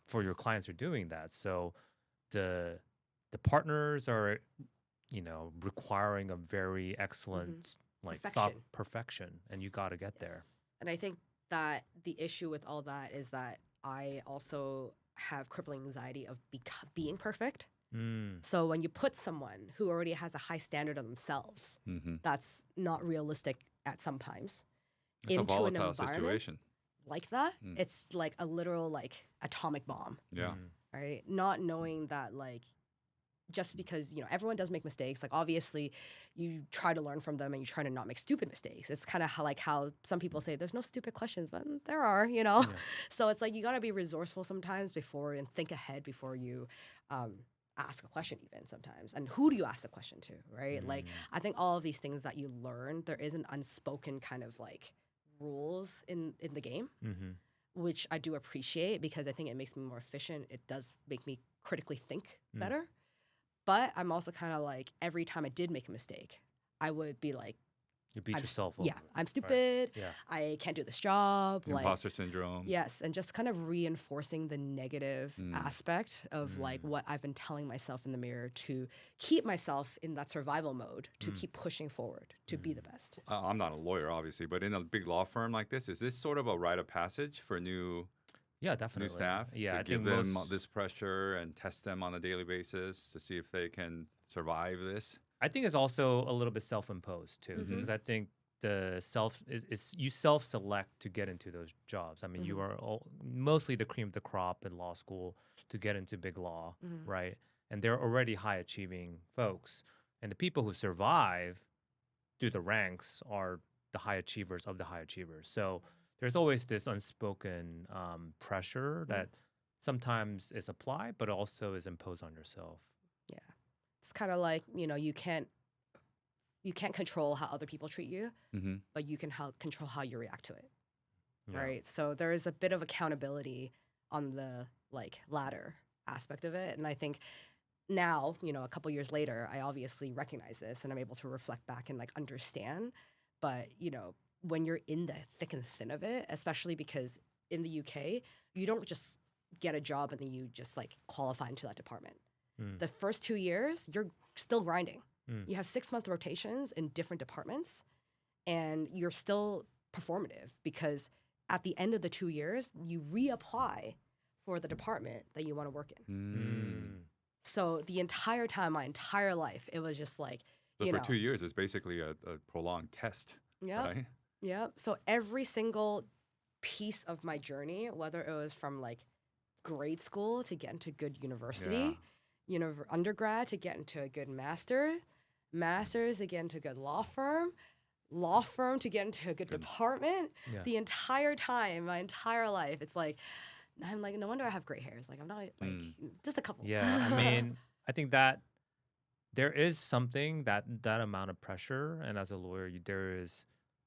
for your clients who are doing that. So the partners are, requiring a very excellent like thought perfection, and you got to get there. Yes. And I think that the issue with all that is that I also have crippling anxiety of being perfect. So when you put someone who already has a high standard of themselves, Mhm. that's not realistic at some times, It's a into an volatile environment situation. like that, Mm. it's like a literal like atomic bomb, Yeah. right? Not knowing that like just because everyone does make mistakes, like obviously you try to learn from them and you try to not make stupid mistakes. It's kind of how some people say there's no stupid questions, but there are. Yeah. So it's like you got to be resourceful sometimes and think ahead before you ask a question even sometimes. And who do you ask the question to, right? Like I think all of these things that you learn, there is an unspoken kind of like rules in the game, which I do appreciate because I think it makes me more efficient. It does make me critically think better. But I'm also kind of like, every time I did make a mistake, I would be like, You beat yourself up. yeah, I'm stupid. Yeah. I can't do this job. Imposter syndrome. Yes, and just kind of reinforcing the negative aspect of like what I've been telling myself in the mirror to keep myself in that survival mode, to keep pushing forward, to be the best. I'm not a lawyer, obviously, but in a big law firm like this, is this sort of a rite of passage for new Definitely. staff? Yeah, to I give think them most, this pressure and test them on a daily basis to see if they can survive this? I think it's also a little bit self-imposed too, because I think the you self-select to get into those jobs. I mean, you are mostly the cream of the crop in law school to get into big law, right? And they're already high-achieving folks, and the people who survive through the ranks are the high achievers of the high achievers. So there's always this unspoken pressure that sometimes is applied, but also is imposed on yourself. Yeah, it's kind of like you can't control how other people treat you, but you can control how you react to it, right? So there is a bit of accountability on the like latter aspect of it, and I think now a couple years later, I obviously recognize this and I'm able to reflect back and like understand. But when you're in the thick and thin of it, especially because in the UK, you don't just get a job and then you just like qualify into that department. The first 2 years, you're still grinding. You have 6-month rotations in different departments, and you're still performative because at the end of the 2 years, you reapply for the department that you want to work in. So the entire time, my entire life, it was just like, So for 2 years, it's basically a prolonged test, right? Yeah. So every single piece of my journey, whether it was from like grade school to get into good university, undergrad to get into a good master's to get into a good law firm to get into a good department. The entire time, my entire life, it's like, I'm like, no wonder I have gray hairs. Like, I'm not like just a couple. Yeah, I mean, I think that there is something that amount of pressure, and as a lawyer, there is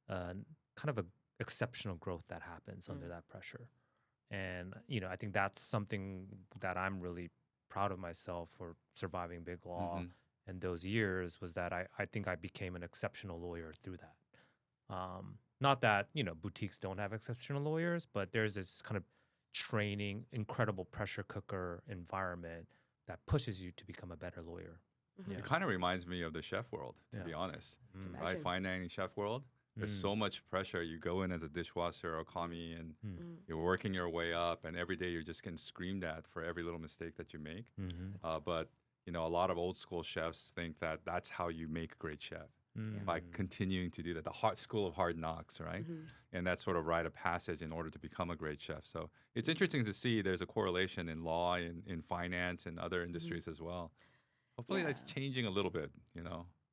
kind of a exceptional growth that happens under that pressure. And I think that's something that I'm really proud of myself for surviving big law. And those years was that I think I became an exceptional lawyer through that. Not that boutiques don't have exceptional lawyers, but there's this kind of training, incredible pressure cooker environment that pushes you to become a better lawyer. It kind of reminds me of the chef world, to be honest. Right? Fine dining chef world. There's so much pressure. You go in as a dishwasher or commie, and you're working your way up, and every day you're just getting screamed at for every little mistake that you make. But a lot of old school chefs think that that's how you make a great chef, by continuing to do that. The school of hard knocks, right? And that's sort of rite of passage in order to become a great chef. So it's interesting to see there's a correlation in law, in finance, and other industries as well. Hopefully that's changing a little bit,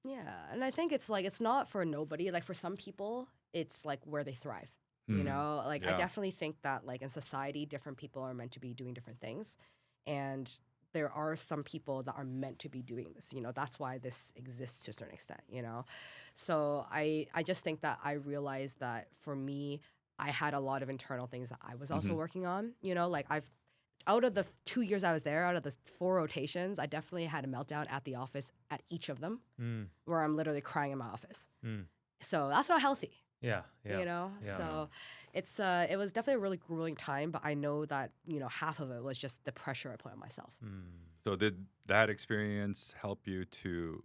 Yeah, and I think it's like, it's not for nobody. Like for some people, it's like where they thrive. I definitely think that like in society, different people are meant to be doing different things. And there are some people that are meant to be doing this. That's why this exists to a certain extent, So I just think that I realized that for me, I had a lot of internal things that I was also working on. Like out of the 2 years I was there, out of the 4 rotations, I definitely had a meltdown at the office at each of them, where I'm literally crying in my office. So that's not healthy. Yeah. Yeah. You know, Yeah. so it was definitely a really grueling time, but I know that half of it was just the pressure I put on myself. So did that experience help you to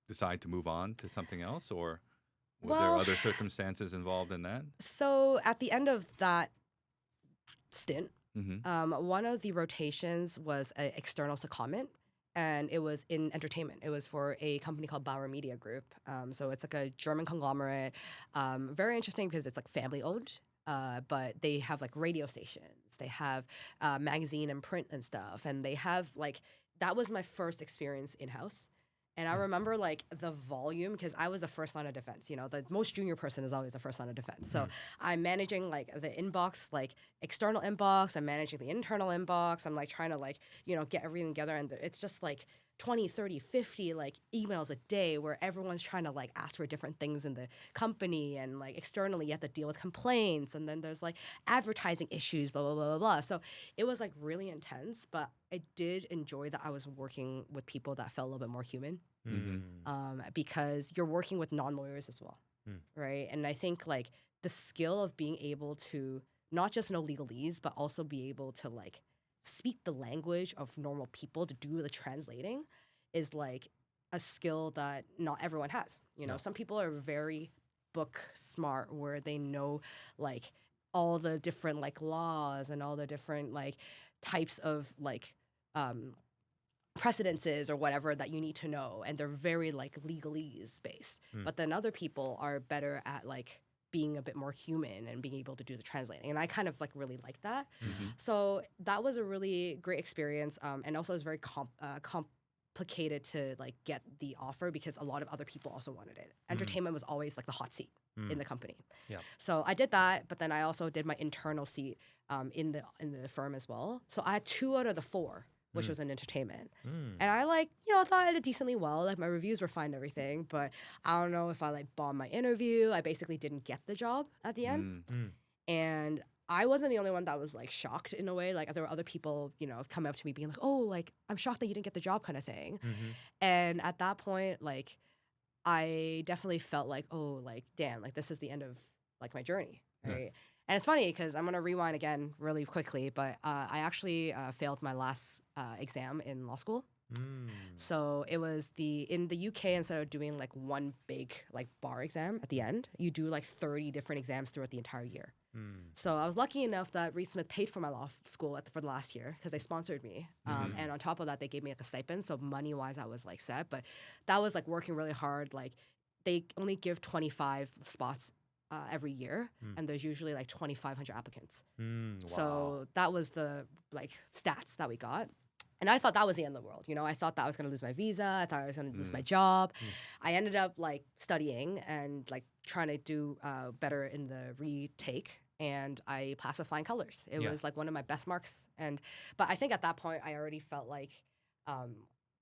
decide to move on to something else, or was there Well, other circumstances involved in that? so at the end of that stint, Mm-hmm. one of the rotations was an external secondment, and it was in entertainment. It was for a company called Bauer Media Group. So it's like a German conglomerate. Very interesting because it's like family owned. But they have like radio stations. They have magazine and print and stuff. And they have like that was my first experience in house. And I remember like the volume because I was the first line of defense. The most junior person is always the first line of defense. So I'm managing like the inbox, like external inbox. I'm managing the internal inbox. I'm like trying to like, get everything together. And it's just like 20, 30, 50 like emails a day where everyone's trying to like ask for different things in the company, and like externally you have to deal with complaints, and then there's like advertising issues, blah, blah, blah, blah, blah. So it was like really intense, but I did enjoy that I was working with people that felt a little bit more human. Because you're working with non-lawyers as well, right? And I think like the skill of being able to not just know legalese, but also be able to like speak the language of normal people to do the translating is like a skill that not everyone has. Some people are very book smart where they know like all the different like laws and all the different like types of like precedences or whatever that you need to know, and they're very like legalese based. But then other people are better at like being a bit more human and being able to do the translating. And I kind of like really like that. So that was a really great experience. And also it was very complicated to like get the offer because a lot of other people also wanted it. Entertainment was always like the hot seat in the company. Yeah. So I did that, but then I also did my internal seat in the firm as well. So I had 2 out of the 4, which was in entertainment. And I like, thought I did decently well. Like my reviews were fine and everything, but I don't know if I like bombed my interview. I basically didn't get the job at the end. And I wasn't the only one that was like shocked in a way. Like there were other people, coming up to me being like, oh, like I'm shocked that you didn't get the job kind of thing. And at that point, like I definitely felt like, oh, like, damn, like this is the end of like my journey. Right. And it's funny because I'm going to rewind again really quickly, but I actually failed my last exam in law school. So it was in the UK, instead of doing like one big like bar exam at the end, you do like 30 different exams throughout the entire year. So I was lucky enough that Reed Smith paid for my law school for the last year because they sponsored me. And on top of that, they gave me like a stipend. So money-wise, I was like set. But that was like working really hard. Like they only give 25 spots every year, and there's usually like 2,500 applicants. Wow. So that was the like stats that we got. And I thought that was the end of the world. I thought that I was going to lose my visa. I thought I was going to lose my job. I ended up like studying and like trying to do better in the retake. And I passed with flying colors. It was like one of my best marks. But I think at that point, I already felt like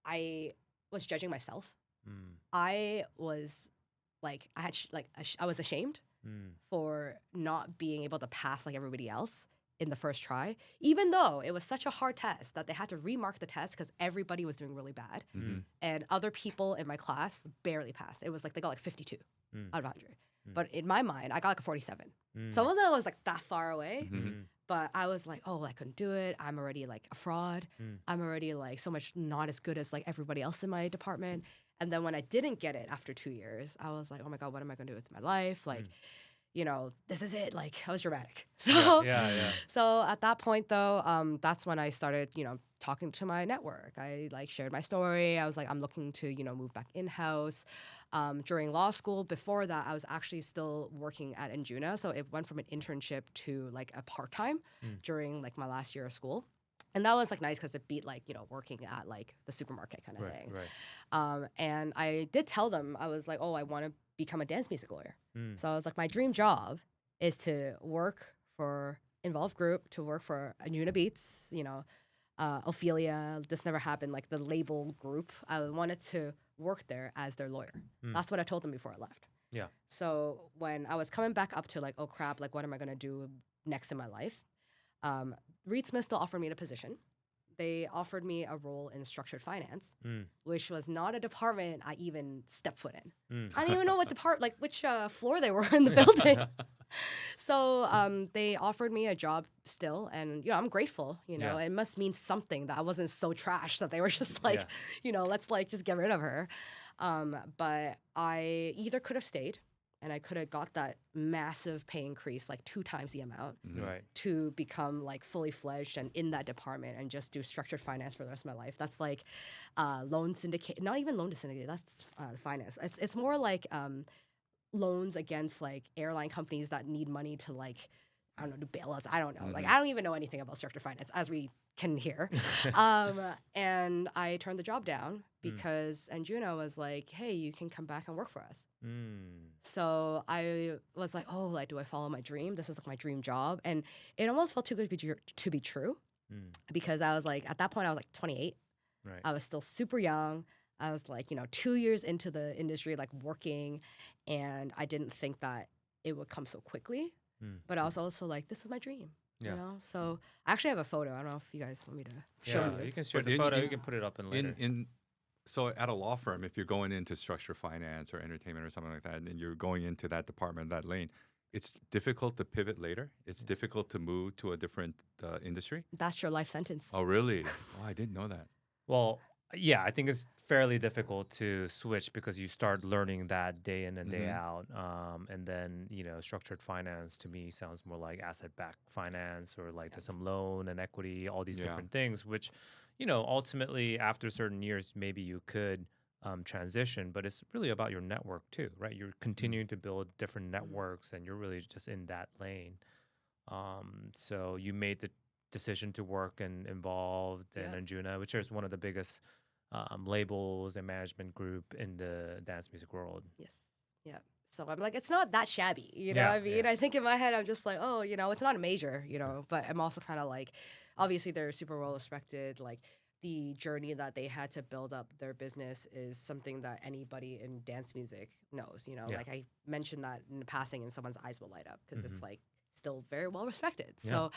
I was judging myself. I was like, I was ashamed for not being able to pass like everybody else in the first try, even though it was such a hard test that they had to remark the test because everybody was doing really bad. And other people in my class barely passed. It was like they got like 52 out of 100. But in my mind, I got like a 47. So it wasn't always like that far away. But I was like, oh, I couldn't do it. I'm already like a fraud. I'm already like so much not as good as like everybody else in my department. And then when I didn't get it after 2 years, I was like, oh my God, what am I going to do with my life? Like, this is it. Like, I was dramatic. So, so at that point, though, that's when I started, talking to my network. I like shared my story. I was like, I'm looking to, move back in-house. During law school, before that, I was actually still working at Anjuna. So it went from an internship to like a part-time during like my last year of school. And that was like nice because it beat like, working at like the supermarket kind of thing. And I did tell them, I was like, oh, I want to become a dance music lawyer. So I was like, my dream job is to work for Involved Group, to work for Anjunabeats, Ophelia, This Never Happened, like the label group. I wanted to work there as their lawyer. That's what I told them before I left. So when I was coming back up to like, oh crap, like what am I going to do next in my life? Reed Smith still offered me the position. they offered me a role in structured finance, Mm. which was not a department I even stepped foot in. Mm. I didn't even know which floor they were in the building. So they offered me a job still, and I'm grateful. Yeah. It must mean something that I wasn't so trash that they were just like, let's like just get rid of her. But I either could have stayed, and I could have got that massive pay increase, like 2 times the amount, Right. to become like fully fledged and in that department and just do structured finance for the rest of my life. That's like loan syndicate, not even loan syndicate. That's finance. It's more like loans against like airline companies that need money to like, I don't know, do bailouts. I don't know. Like I don't even know anything about structured finance, as we can hear. And I turned the job down because Anjuna was like, hey, you can come back and work for us. So I was like, oh, like, do I follow my dream? This is like my dream job. And it almost felt too good to be true because I was like, at that point, I was like 28. Right. I was still super young. I was like, 2 years into the industry, like working. And I didn't think that it would come so quickly. But I was also like, this is my dream. Yeah. So I actually have a photo. I don't know if you guys want me to show Yeah, you. you can share But the photo. You can put it up in later. So at a law firm, if you're going into structured finance or entertainment or something like that, and you're going into that department, that lane, it's difficult to pivot later. It's difficult to move to a different industry. That's your life sentence. Oh, really? Oh, I didn't know that. Well, yeah, I think it's fairly difficult to switch because you start learning that day in and day out. And then, structured finance to me sounds more like asset-backed finance or like there's some loan and equity, all these different things, which, ultimately after certain years, maybe you could transition, but it's really about your network too, right? You're continuing to build different networks and you're really just in that lane. So you made the decision to work and involved in Anjuna, which is one of the biggest labels and management group in the dance music world. Yes. Yeah. So I'm like, it's not that shabby, you know Yeah, what I mean? yeah. I think in my head, I'm just like, oh, it's not a major, but I'm also kind of like, obviously they're super well respected. Like the journey that they had to build up their business is something that anybody in dance music knows, like I mentioned that in passing and someone's eyes will light up because it's like still very well respected. So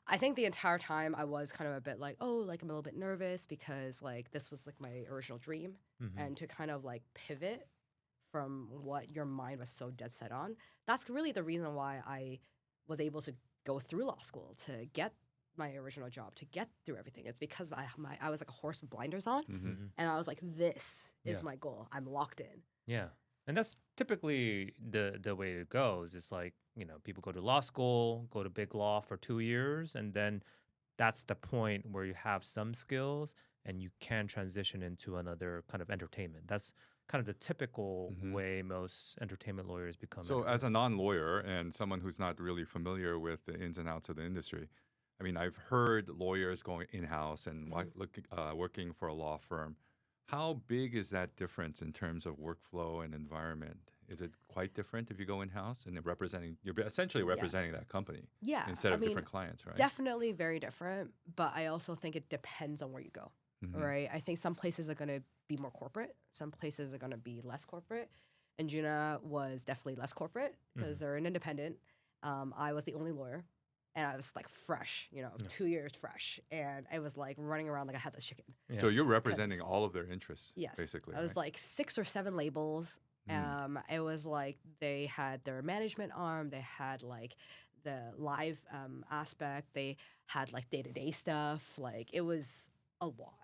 I think the entire time I was kind of a bit like, oh, like I'm a little bit nervous because like this was like my original dream. And to kind of like pivot from what your mind was so dead set on, that's really the reason why I was able to go through law school, to get my original job, to get through everything. It's because I was like a horse with blinders on. And I was like, this is my goal. I'm locked in. Yeah. And that's typically the way it goes. It's like, people go to law school, go to big law for 2 years, and then that's the point where you have some skills and you can transition into another kind of entertainment. That's kind of the typical way most entertainment lawyers become. So as a non-lawyer and someone who's not really familiar with the ins and outs of the industry, I mean, I've heard lawyers going in-house and working for a law firm. How big is that difference in terms of workflow and environment? Is it quite different if you go in-house and you're essentially representing that company instead of different clients, right? Definitely very different, but I also think it depends on where you go, right? I think some places are going to be more corporate. Some places are going to be less corporate. Anjuna was definitely less corporate because they're an independent. I was the only lawyer. And I was like fresh, 2 years fresh. And I was like running around like I had this chicken. Yeah. So you're representing all of their interests, Yes. basically. I was like 6 or 7 labels. It was like they had their management arm. They had like the live aspect. They had like day-to-day stuff. Like it was a lot.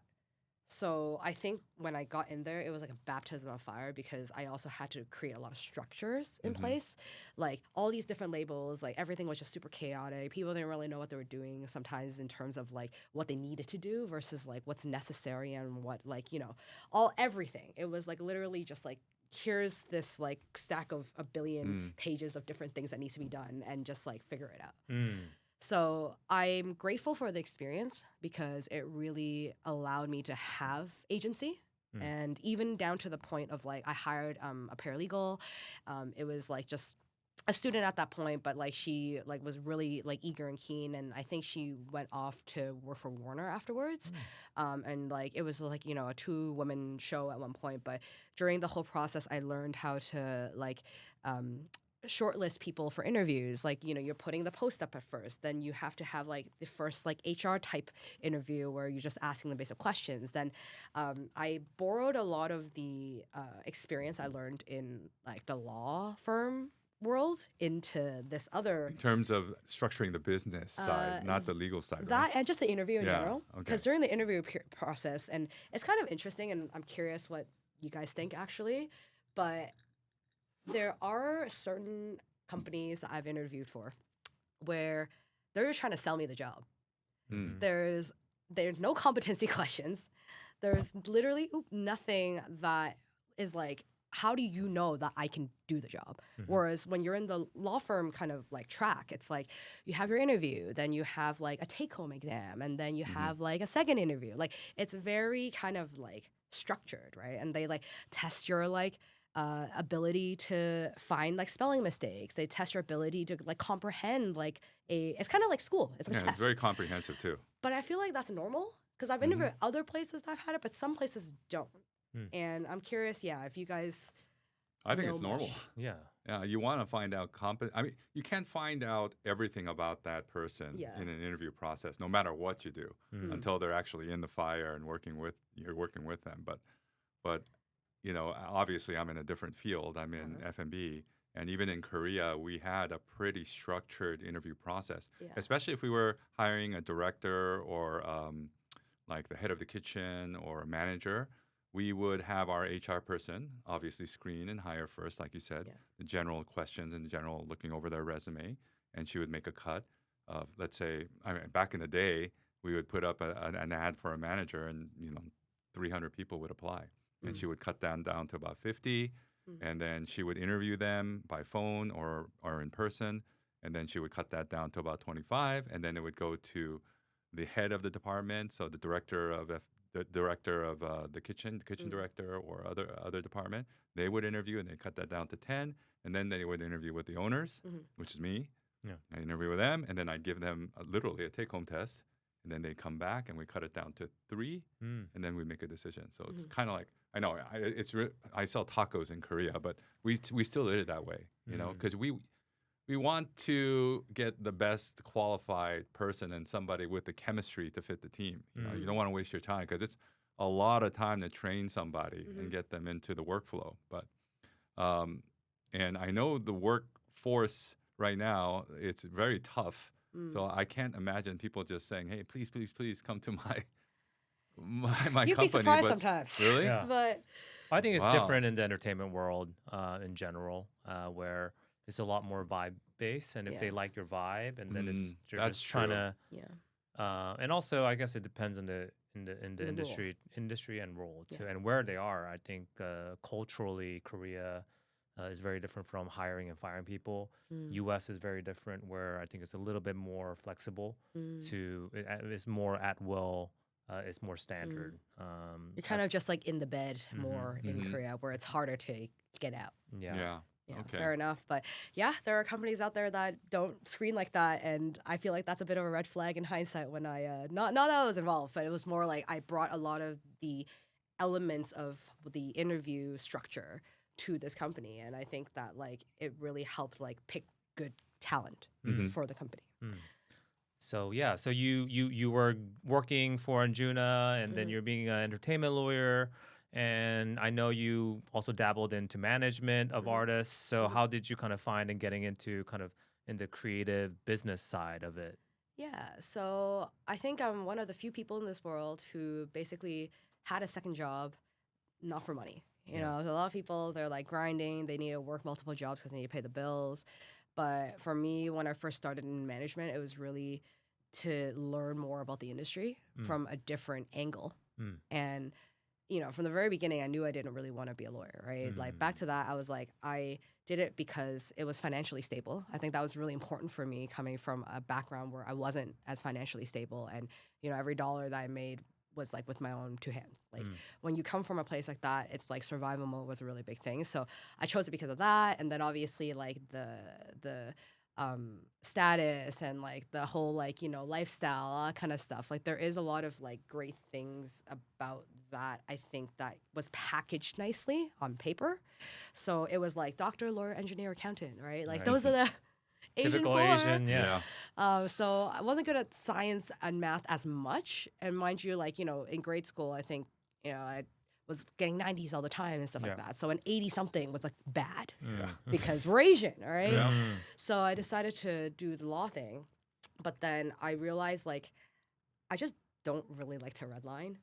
So I think when I got in there, it was like a baptism of fire because I also had to create a lot of structures in place. Like all these different labels, like everything was just super chaotic. People didn't really know what they were doing sometimes in terms of like what they needed to do versus like what's necessary and what like, everything. It was like literally just like, here's this like stack of a billion pages of different things that needs to be done and just like figure it out. So I'm grateful for the experience because it really allowed me to have agency. And even down to the point of like I hired a paralegal. It was like just a student at that point, but like she like was really like eager and keen, and I think she went off to work for Warner afterwards. And like it was like a 2-woman show at one point, but during the whole process I learned how to like shortlist people for interviews. Like, you're putting the post up at first. Then you have to have like the first like HR type interview where you're just asking them basic questions. Then I borrowed a lot of the experience I learned in like the law firm world into this other In terms of structuring the business side, not the legal side, that right? and just the interview in Yeah, general. okay. Because during the interview process, and it's kind of interesting, and I'm curious what you guys think actually, but there are certain companies that I've interviewed for where they're just trying to sell me the job. Mm. There's no competency questions. There's literally nothing that is like, how do you know that I can do the job? Whereas when you're in the law firm kind of like track, it's like you have your interview, then you have like a take-home exam, and then you have like a second interview. Like it's very kind of like structured, right? And they like test your like ability to find like spelling mistakes. They test your ability to like comprehend like it's kind of like school. It's like a Yeah, test. it's very comprehensive too. But I feel like that's normal because I've interviewed other places that have had it, but some places don't. And I'm curious, if you guys I think know it's normal. much. Yeah. Yeah, you want to find out I mean, you can't find out everything about that person Yeah. in an interview process, no matter what you do, until they're actually in the fire and you're working with them. But obviously, I'm in a different field. I'm in F&B, and even in Korea, we had a pretty structured interview process, Yeah. especially if we were hiring a director or like the head of the kitchen or a manager. We would have our HR person obviously screen and hire first, like you said, the general questions and general looking over their resume, and she would make a cut of, let's say, back in the day, we would put up an ad for a manager, and 300 people would apply, and she would cut down to about 50, and then she would interview them by phone or in person, and then she would cut that down to about 25, and then it would go to the head of the department, so the director of the kitchen director or other department. They would interview, and they cut that down to 10, and then they would interview with the owners, which is me. Yeah. I interview with them, and then I give them literally a take-home test, and then they come back, and we cut it down to 3, and then we make a decision. So it's kind of like, I know I sell tacos in Korea, but we still did it that way, because we want to get the best qualified person and somebody with the chemistry to fit the team. You don't want to waste your time, because it's a lot of time to train somebody and get them into the workflow. But and I know the workforce right now, it's very tough. So I can't imagine people just saying, "Hey, please, please, please come to my You'd company." be surprised But sometimes. really? Yeah. But I think it's Wow. different in the entertainment world in general, where it's a lot more vibe based, and if they like your vibe, and then you're that's just trying true. to, and also I guess it depends on the role. industry and role too, Yeah. and where they are. I think culturally, Korea is very different from hiring and firing people. U.S. is very different, where I think it's a little bit more flexible. It's more at will. It's more standard. You're kind of just like in the bed more in Korea, where it's harder to get out. Yeah. Yeah. Yeah, Okay. fair enough. But yeah, there are companies out there that don't screen like that, and I feel like that's a bit of a red flag in hindsight. When I not that I was involved, but it was more like I brought a lot of the elements of the interview structure to this company, and I think that like it really helped like pick good talent for the company. So yeah, so you were working for Anjuna, and then you're being an entertainment lawyer, and I know you also dabbled into management of artists. So how did you kind of find and getting into kind of in the creative business side of it? Yeah, so I think I'm one of the few people in this world who basically had a second job, not for money. You know, a lot of people, they're like grinding, they need to work multiple jobs because they need to pay the bills. But for me, when I first started in management, it was really to learn more about the industry from a different angle. And, from the very beginning, I knew I didn't really want to be a lawyer, right? Like back to that, I was like, I did it because it was financially stable. I think that was really important for me coming from a background where I wasn't as financially stable. And, every dollar that I made was like with my own 2 hands. Like when you come from a place like that, it's like survival mode was a really big thing. So I chose it because of that. And then obviously like the status and like the whole like, lifestyle, all that kind of stuff. Like there is a lot of like great things about that. I think that was packaged nicely on paper. So it was like doctor, lawyer, engineer, accountant, right? Like those are the typical four. Asian, yeah. So I wasn't good at science and math as much. And mind you, like, in grade school, I think, I was getting 90s all the time and stuff like that. So an 80 something was like bad because we're Asian, all right? Yeah. So I decided to do the law thing. But then I realized like I just don't really like to redline.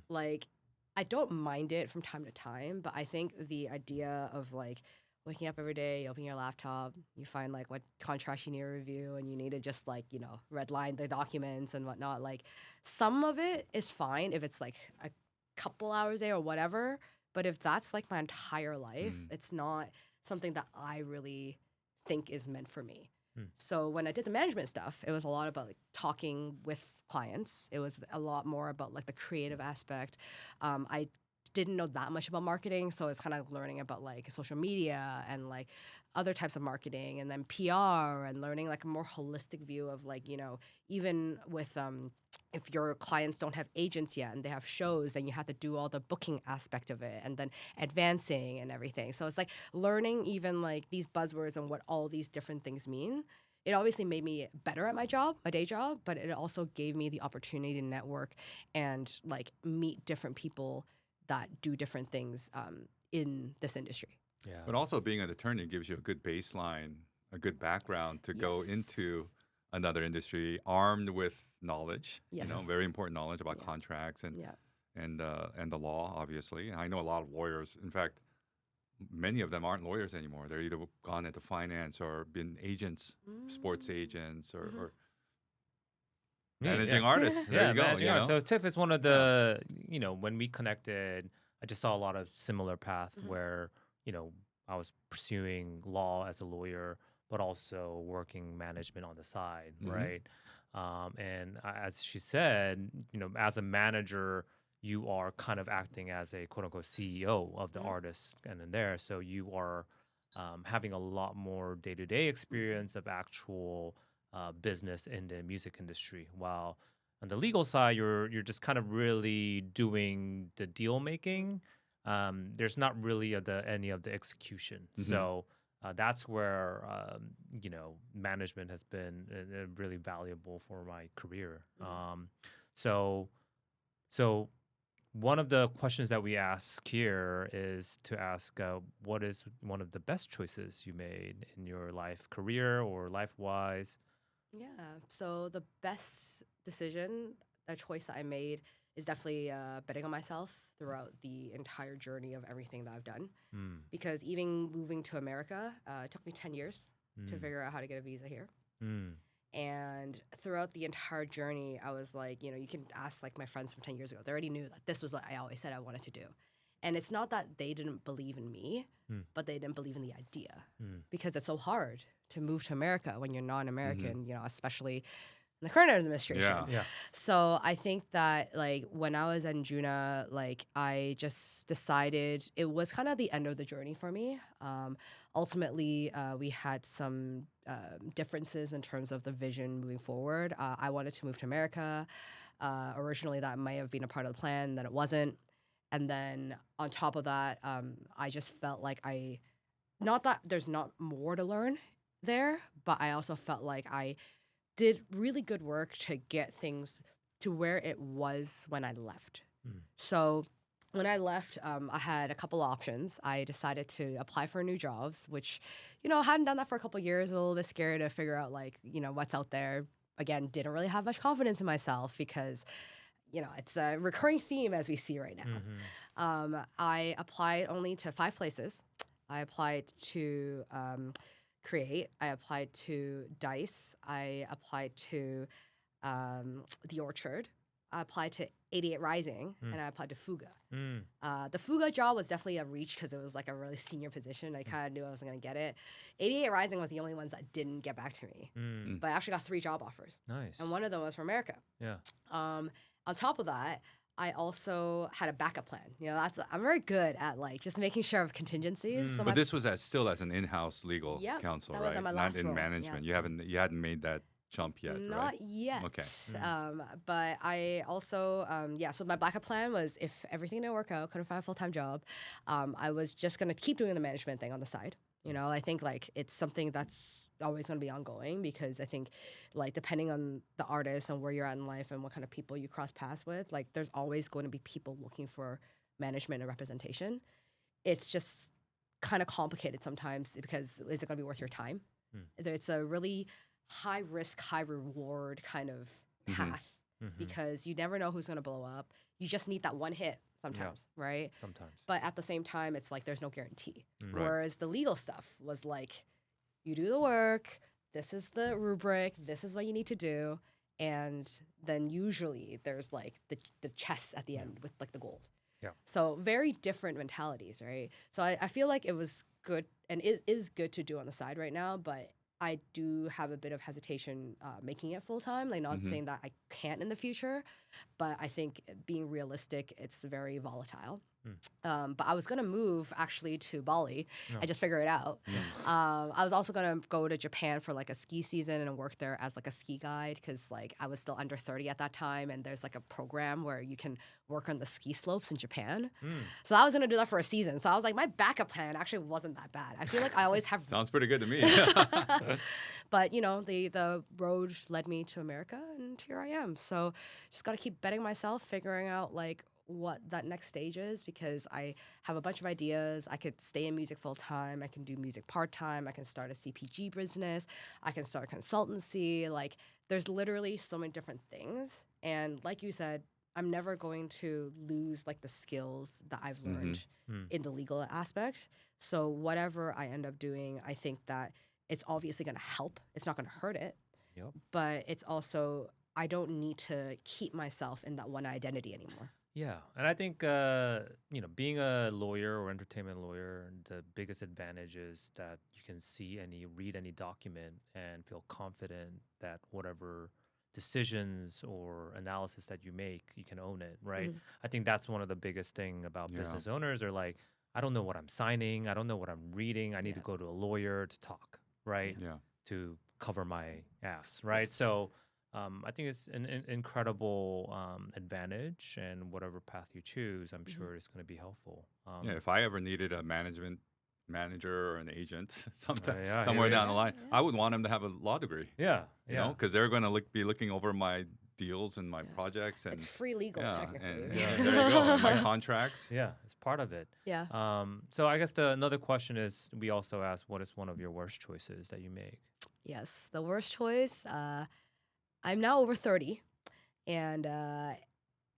Like I don't mind it from time to time, but I think the idea of like waking up every day, you open your laptop, you find like what contracts you need to review, and you need to just like, redline the documents and whatnot. Like some of it is fine if it's like a couple hours a day or whatever. But if that's like my entire life, it's not something that I really think is meant for me. So when I did the management stuff, it was a lot about like talking with clients. It was a lot more about like the creative aspect. I didn't know that much about marketing, so it's kind of learning about like social media and like other types of marketing, and then PR, and learning like a more holistic view of like, even with if your clients don't have agents yet and they have shows, then you have to do all the booking aspect of it, and then advancing and everything. So it's like learning even like these buzzwords and what all these different things mean. It obviously made me better at my day job, but it also gave me the opportunity to network and like meet different people that do different things in this industry. Yeah. But also being an attorney gives you a good baseline, a good background to go into another industry armed with knowledge. Yes. Very important knowledge about contracts and the law, obviously. And I know a lot of lawyers. In fact, many of them aren't lawyers anymore. They're either gone into finance or been agents, sports agents, or managing artists. There you go. Managing artists. So Tiff is one of the, when we connected, I just saw a lot of similar path where, I was pursuing law as a lawyer, but also working management on the side, right? And as she said, as a manager, you are kind of acting as a quote unquote CEO of the artist and in there. So you are having a lot more day-to-day experience of actual business in the music industry, while on the legal side, you're just kind of really doing the deal making. There's not really any of the execution. So that's where management has been really valuable for my career. So one of the questions that we ask here is to ask, what is one of the best choices you made in your life, career or life-wise? Yeah. So the best decision, a choice that I made, is definitely betting on myself throughout the entire journey of everything that I've done. Because even moving to America, it took me 10 years to figure out how to get a visa here. And throughout the entire journey, I was like, you can ask like my friends from 10 years ago. They already knew that this was what I always said I wanted to do. And it's not that they didn't believe in me, but they didn't believe in the idea. Because it's so hard to move to America when you're non-American, especially in the current administration. Yeah. So I think that like when I was in Juna, like I just decided it was kind of the end of the journey for me. Ultimately, we had some differences in terms of the vision moving forward. I wanted to move to America. Originally, that might have been a part of the plan, then it wasn't. And then on top of that, I just felt like not that there's not more to learn there, but I also felt like I did really good work to get things to where it was when I left. So when I left, I had a couple options. I decided to apply for new jobs, which, I hadn't done that for a couple years. A little bit scared to figure out like, what's out there. Again, didn't really have much confidence in myself because, it's a recurring theme as we see right now. I applied only to 5 places. I applied to Create. I applied to Dice. I applied to The Orchard. I applied to 88 Rising, and I applied to Fuga. The Fuga job was definitely a reach because it was like a really senior position. I kind of knew I wasn't going to get it. 88 Rising was the only ones that didn't get back to me. But I actually got 3 job offers. Nice. And one of them was from America. Yeah. On top of that, I also had a backup plan. I'm very good at like just making sure of contingencies. So But this was still as an in-house legal Yep, counsel, that was right? at my Not last in role, management. yeah. You hadn't made that jump yet, Not right? yet. Okay. But I also, so my backup plan was if everything didn't work out, couldn't find a full-time job, I was just going to keep doing the management thing on the side. I think like it's something that's always going to be ongoing because I think like depending on the artist and where you're at in life and what kind of people you cross paths with, like there's always going to be people looking for management and representation. It's just kind of complicated sometimes because is it going to be worth your time? It's a really high risk, high reward kind of path because you never know who's going to blow up. You just need that one hit sometimes, right? Sometimes. But at the same time, it's like there's no guarantee. Right. Whereas the legal stuff was like, you do the work, this is the rubric, this is what you need to do. And then usually there's like the chess at the end with like the gold. Yeah. So very different mentalities, right? So I feel like it was good and is good to do on the side right now, but I do have a bit of hesitation making it full time. Like not saying that I can't in the future, but I think being realistic, it's very volatile. But I was gonna move actually to Bali. I just figured it out. I was also gonna go to Japan for like a ski season and work there as like a ski guide because like I was still under 30 at that time, and there's like a program where you can work on the ski slopes in Japan. So I was gonna do that for a season. So I was like, my backup plan actually wasn't that bad. I feel like I always have. Sounds pretty good to me. But the road led me to America, and here I am. So just got to keep betting myself, figuring out like what that next stage is because I have a bunch of ideas. I could stay in music full time. I can do music part time. I can start a CPG business. I can start a consultancy. Like there's literally so many different things. And like you said, I'm never going to lose like the skills that I've learned in the legal aspect. So whatever I end up doing, I think that it's obviously going to help. It's not going to hurt it. Yep. But it's also, I don't need to keep myself in that one identity anymore. Yeah, and I think being a lawyer or entertainment lawyer, the biggest advantage is that you can read any document and feel confident that whatever decisions or analysis that you make, you can own it, right? I think that's one of the biggest thing about business owners are like, I don't know what I'm signing, I don't know what I'm reading, I need to go to a lawyer to talk, right? Yeah. To cover my ass, right? Yes. So. I think it's an incredible advantage, and whatever path you choose, I'm sure it's going to be helpful. If I ever needed a management manager or an agent somewhere here down you the line, I would want him to have a law degree. Yeah, You know, because they're going to be looking over my deals and my projects and It's free legal, technically. and there you go. And my contracts. Yeah, it's part of it. Yeah. So I guess another question is, we also ask, what is one of your worst choices that you make? Yes, the worst choice. I'm now over 30, and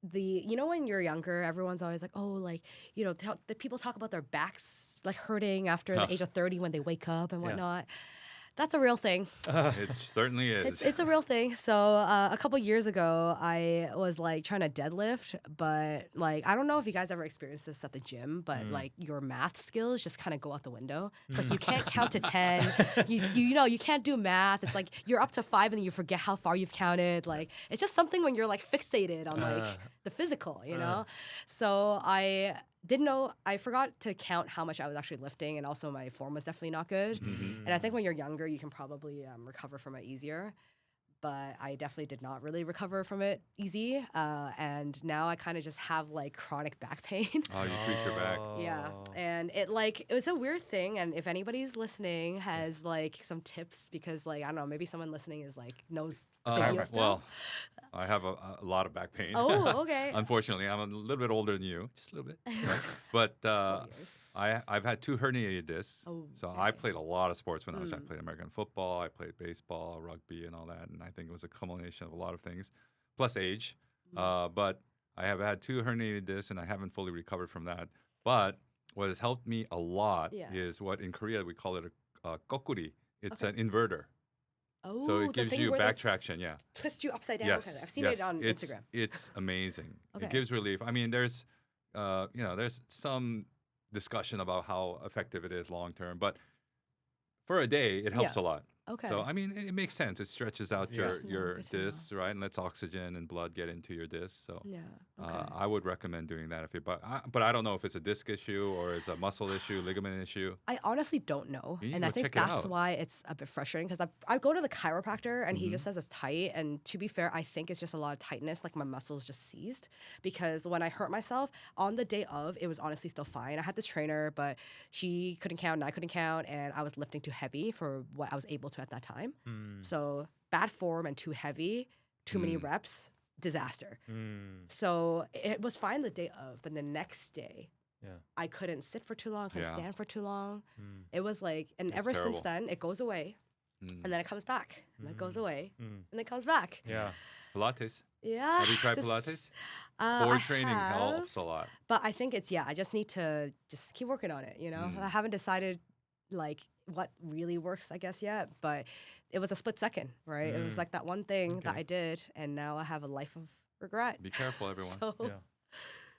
when you're younger, everyone's always like, oh, like, the people talk about their backs like hurting after the age of 30 when they wake up and whatnot. That's a real thing. It certainly is. It's a real thing. So a couple years ago, I was like trying to deadlift, but like I don't know if you guys ever experienced this at the gym, but like your math skills just kind of go out the window. It's like you can't count to 10. You can't do math. It's like you're up to 5 and then you forget how far you've counted. Like it's just something when you're like fixated on like the physical, So I forgot to count how much I was actually lifting, and also my form was definitely not good. And I think when you're younger, you can probably recover from it easier. But I definitely did not really recover from it easy. And now I kind of just have like chronic back pain. Oh, you treat your back. Yeah. And it was a weird thing. And if anybody's listening has like some tips, because like, I don't know, maybe someone listening is like knows physio stuff. Well, I have a lot of back pain. Oh, okay. Unfortunately, I'm a little bit older than you, just a little bit. Right? But I've had 2 herniated discs. Oh, So okay. I played a lot of sports when I played American football, I played baseball, rugby, and all that. And I think it was a culmination of a lot of things, plus age. But I have had 2 herniated discs, and I haven't fully recovered from that. But what has helped me a lot is what in Korea we call it a kokuri. It's an inverter. Oh, So it the gives thing you where back they traction, twist you upside down. Yes, Kind of. I've seen it on Instagram. It's amazing. Okay. It gives relief. I mean, there's some discussion about how effective it is long term, but for a day, it helps a lot. Okay. So I mean, it makes sense. It stretches out Yeah. your Good to know. discs, right, and lets oxygen and blood get into your discs. So Yeah. Okay. I would recommend doing that if you. But I don't know if it's a disc issue or it's a muscle issue, ligament issue. I honestly don't know. You need And to I go think check it that's out. why it's a bit frustrating because I go to the chiropractor and he Mhm. just says it's tight. And to be fair, I think it's just a lot of tightness, like my muscles just seized. Because when I hurt myself on the day of, it was honestly still fine. I had this trainer, but she couldn't count and I couldn't count. And I was lifting too heavy for what I was able to at that time. Mm. So bad form and too heavy, too many Mm. reps, disaster. Mm. So it was fine the day of, but the next day, Yeah. I couldn't sit for too long, couldn't Yeah. stand for too long. Mm. It was like, and That's ever terrible. since then, it goes away, Mm. and then it comes back, and then it goes Mm. away, Mm. and then it comes back. Yeah. Pilates. Yeah. Have you tried it's Pilates? just- Core I training have, helps a lot. but I think it's I just need to just keep working on it. You know, Mm. I haven't decided like what really works, I guess, yet. But it was a split second, right? It was Mm. like that one thing that Okay. I did, and now I have a life of regret. Be careful, everyone. So Yeah.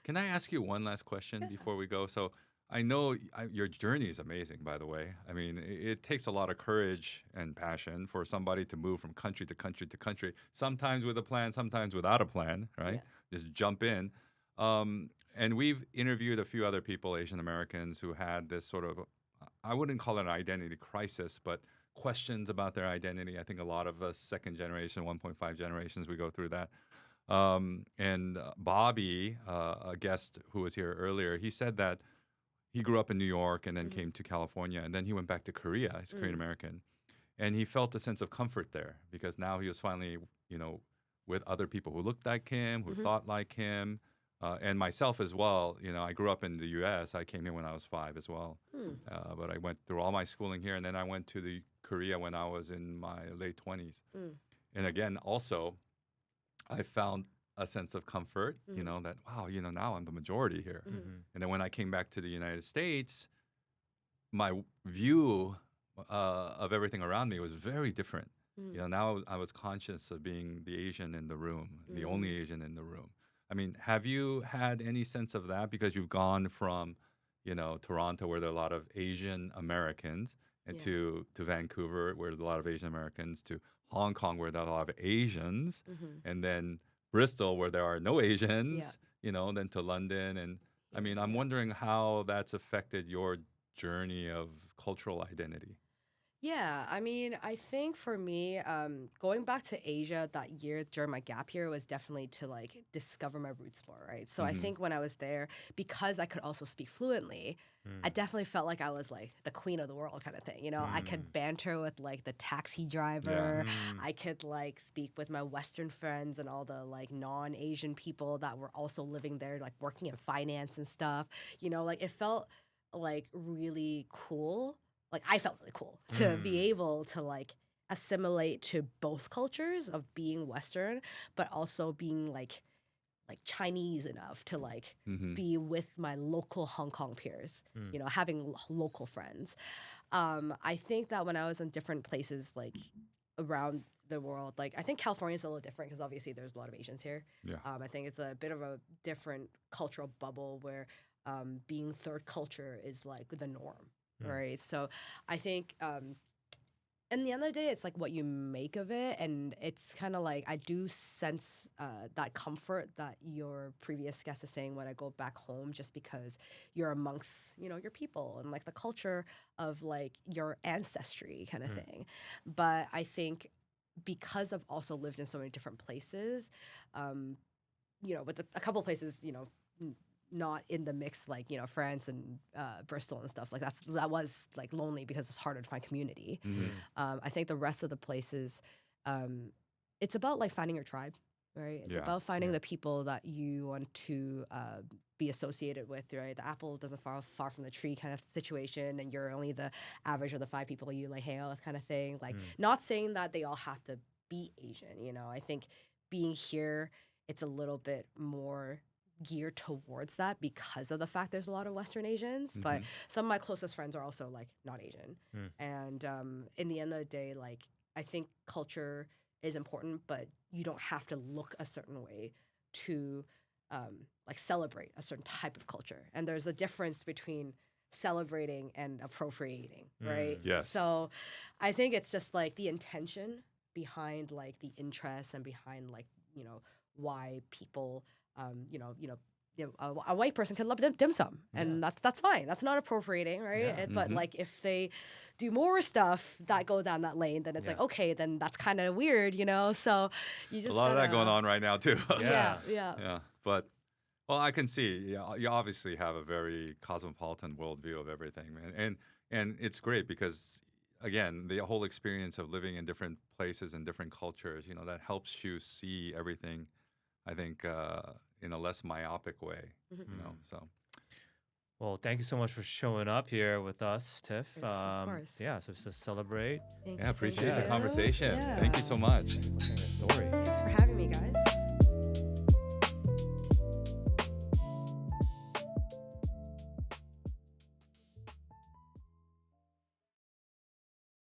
Can I ask you one last question Yeah. before we go? So I know your journey is amazing, by the way. I mean, it takes a lot of courage and passion for somebody to move from country to country to country, sometimes with a plan, sometimes without a plan, right? Just jump in. And we've interviewed a few other people, Asian Americans, who had this sort of, I wouldn't call it an identity crisis, but questions about their identity. I think a lot of us, second generation, 1.5 generations, we go through that. And Bobby, a guest who was here earlier, he said that he grew up in New York and then Mhm. came to California, and then he went back to Korea. He's Korean Mm. American, and he felt a sense of comfort there because now he was finally, with other people who looked like him, who Mhm. thought like him, and myself as well. I grew up in the U.S. I came here when I was 5 as well, Hmm. but I went through all my schooling here, and then I went to the Korea when I was in my late 20s. Mm. And again, also, I found a sense of comfort, Mhm. that, wow, now I'm the majority here. Mhm. Mhm. And then when I came back to the United States, my view of everything around me was very different. Mm. Now I was conscious of being the Asian in the room, the only Mm. Asian in the room. I mean, have you had any sense of that? Because you've gone from, Toronto, where there are a lot of Asian Americans, and Yeah. to Vancouver, where there are a lot of Asian Americans, to Hong Kong, where there are a lot of Asians, Mhm. and then Bristol, where there are no Asians, then to London. And I mean, I'm Yeah. wondering how that's affected your journey of cultural identity. Yeah, I mean, I think for me, going back to Asia that year during my gap year was definitely to like discover my roots more, right? So I Mhm. think when I was there, because I could also speak fluently, I Mm. definitely felt like I was like the queen of the world kind of thing. I could Mm. banter with like the taxi driver. Mm. I could like speak with my Western friends and all the like non-Asian people that were also living there, like working in finance and stuff. Like it felt like really cool. Like I felt really cool to be Mm. able to like assimilate to both cultures of being Western, but also being like Chinese enough to like Mhm. be with my local Hong Kong peers, Mm. having local friends. I think that when I was in different places like around the world, like I think California is a little different because obviously there's a lot of Asians here. Yeah. I think it's a bit of a different cultural bubble where being third culture is like the norm, Mm. right? So I think in the end of the day, it's like what you make of it. And it's kind of like I do sense that comfort that your previous guest is saying when I go back home, just because you're amongst, your people and like the culture of like your ancestry kind of Mm. thing. But I think because I've also lived in so many different places, with a couple places, not in the mix, like France and Bristol and stuff like that was like lonely because it's harder to find community. Mhm. I think the rest of the places, it's about like finding your tribe, right? It's Yeah. about finding Yeah. the people that you want to be associated with, right? The apple doesn't fall far from the tree kind of situation, and you're only the average of the 5 people you like hang out with kind of thing. Like, Mm. not saying that they all have to be Asian, I think being here, it's a little bit more geared towards that because of the fact there's a lot of Western Asians, but Mhm. some of my closest friends are also like not Asian. Mm. And in the end of the day, like I think culture is important, but you don't have to look a certain way to like celebrate a certain type of culture. And there's a difference between celebrating and appropriating, right? Yes. So I think it's just like the intention behind like the interest and behind like, why people, a white person can love dim sum, and that's fine. That's not appropriating, right? Yeah. But like if they do more stuff that go down that lane, then it's like, okay, then that's kind of weird, So you just a lot of that going on right now too. Yeah. Yeah, but well, I can see. Yeah, you obviously have a very cosmopolitan worldview of everything, man, and it's great because again, the whole experience of living in different places and different cultures, that helps you see everything. I think in a less myopic way, So. Well, thank you so much for showing up here with us, Tiff. Of course. Yeah, so just to celebrate. Thank Yeah, you, appreciate thank the you. conversation. Yeah. Thank you so much. Sharing your story. Thanks for having me, guys.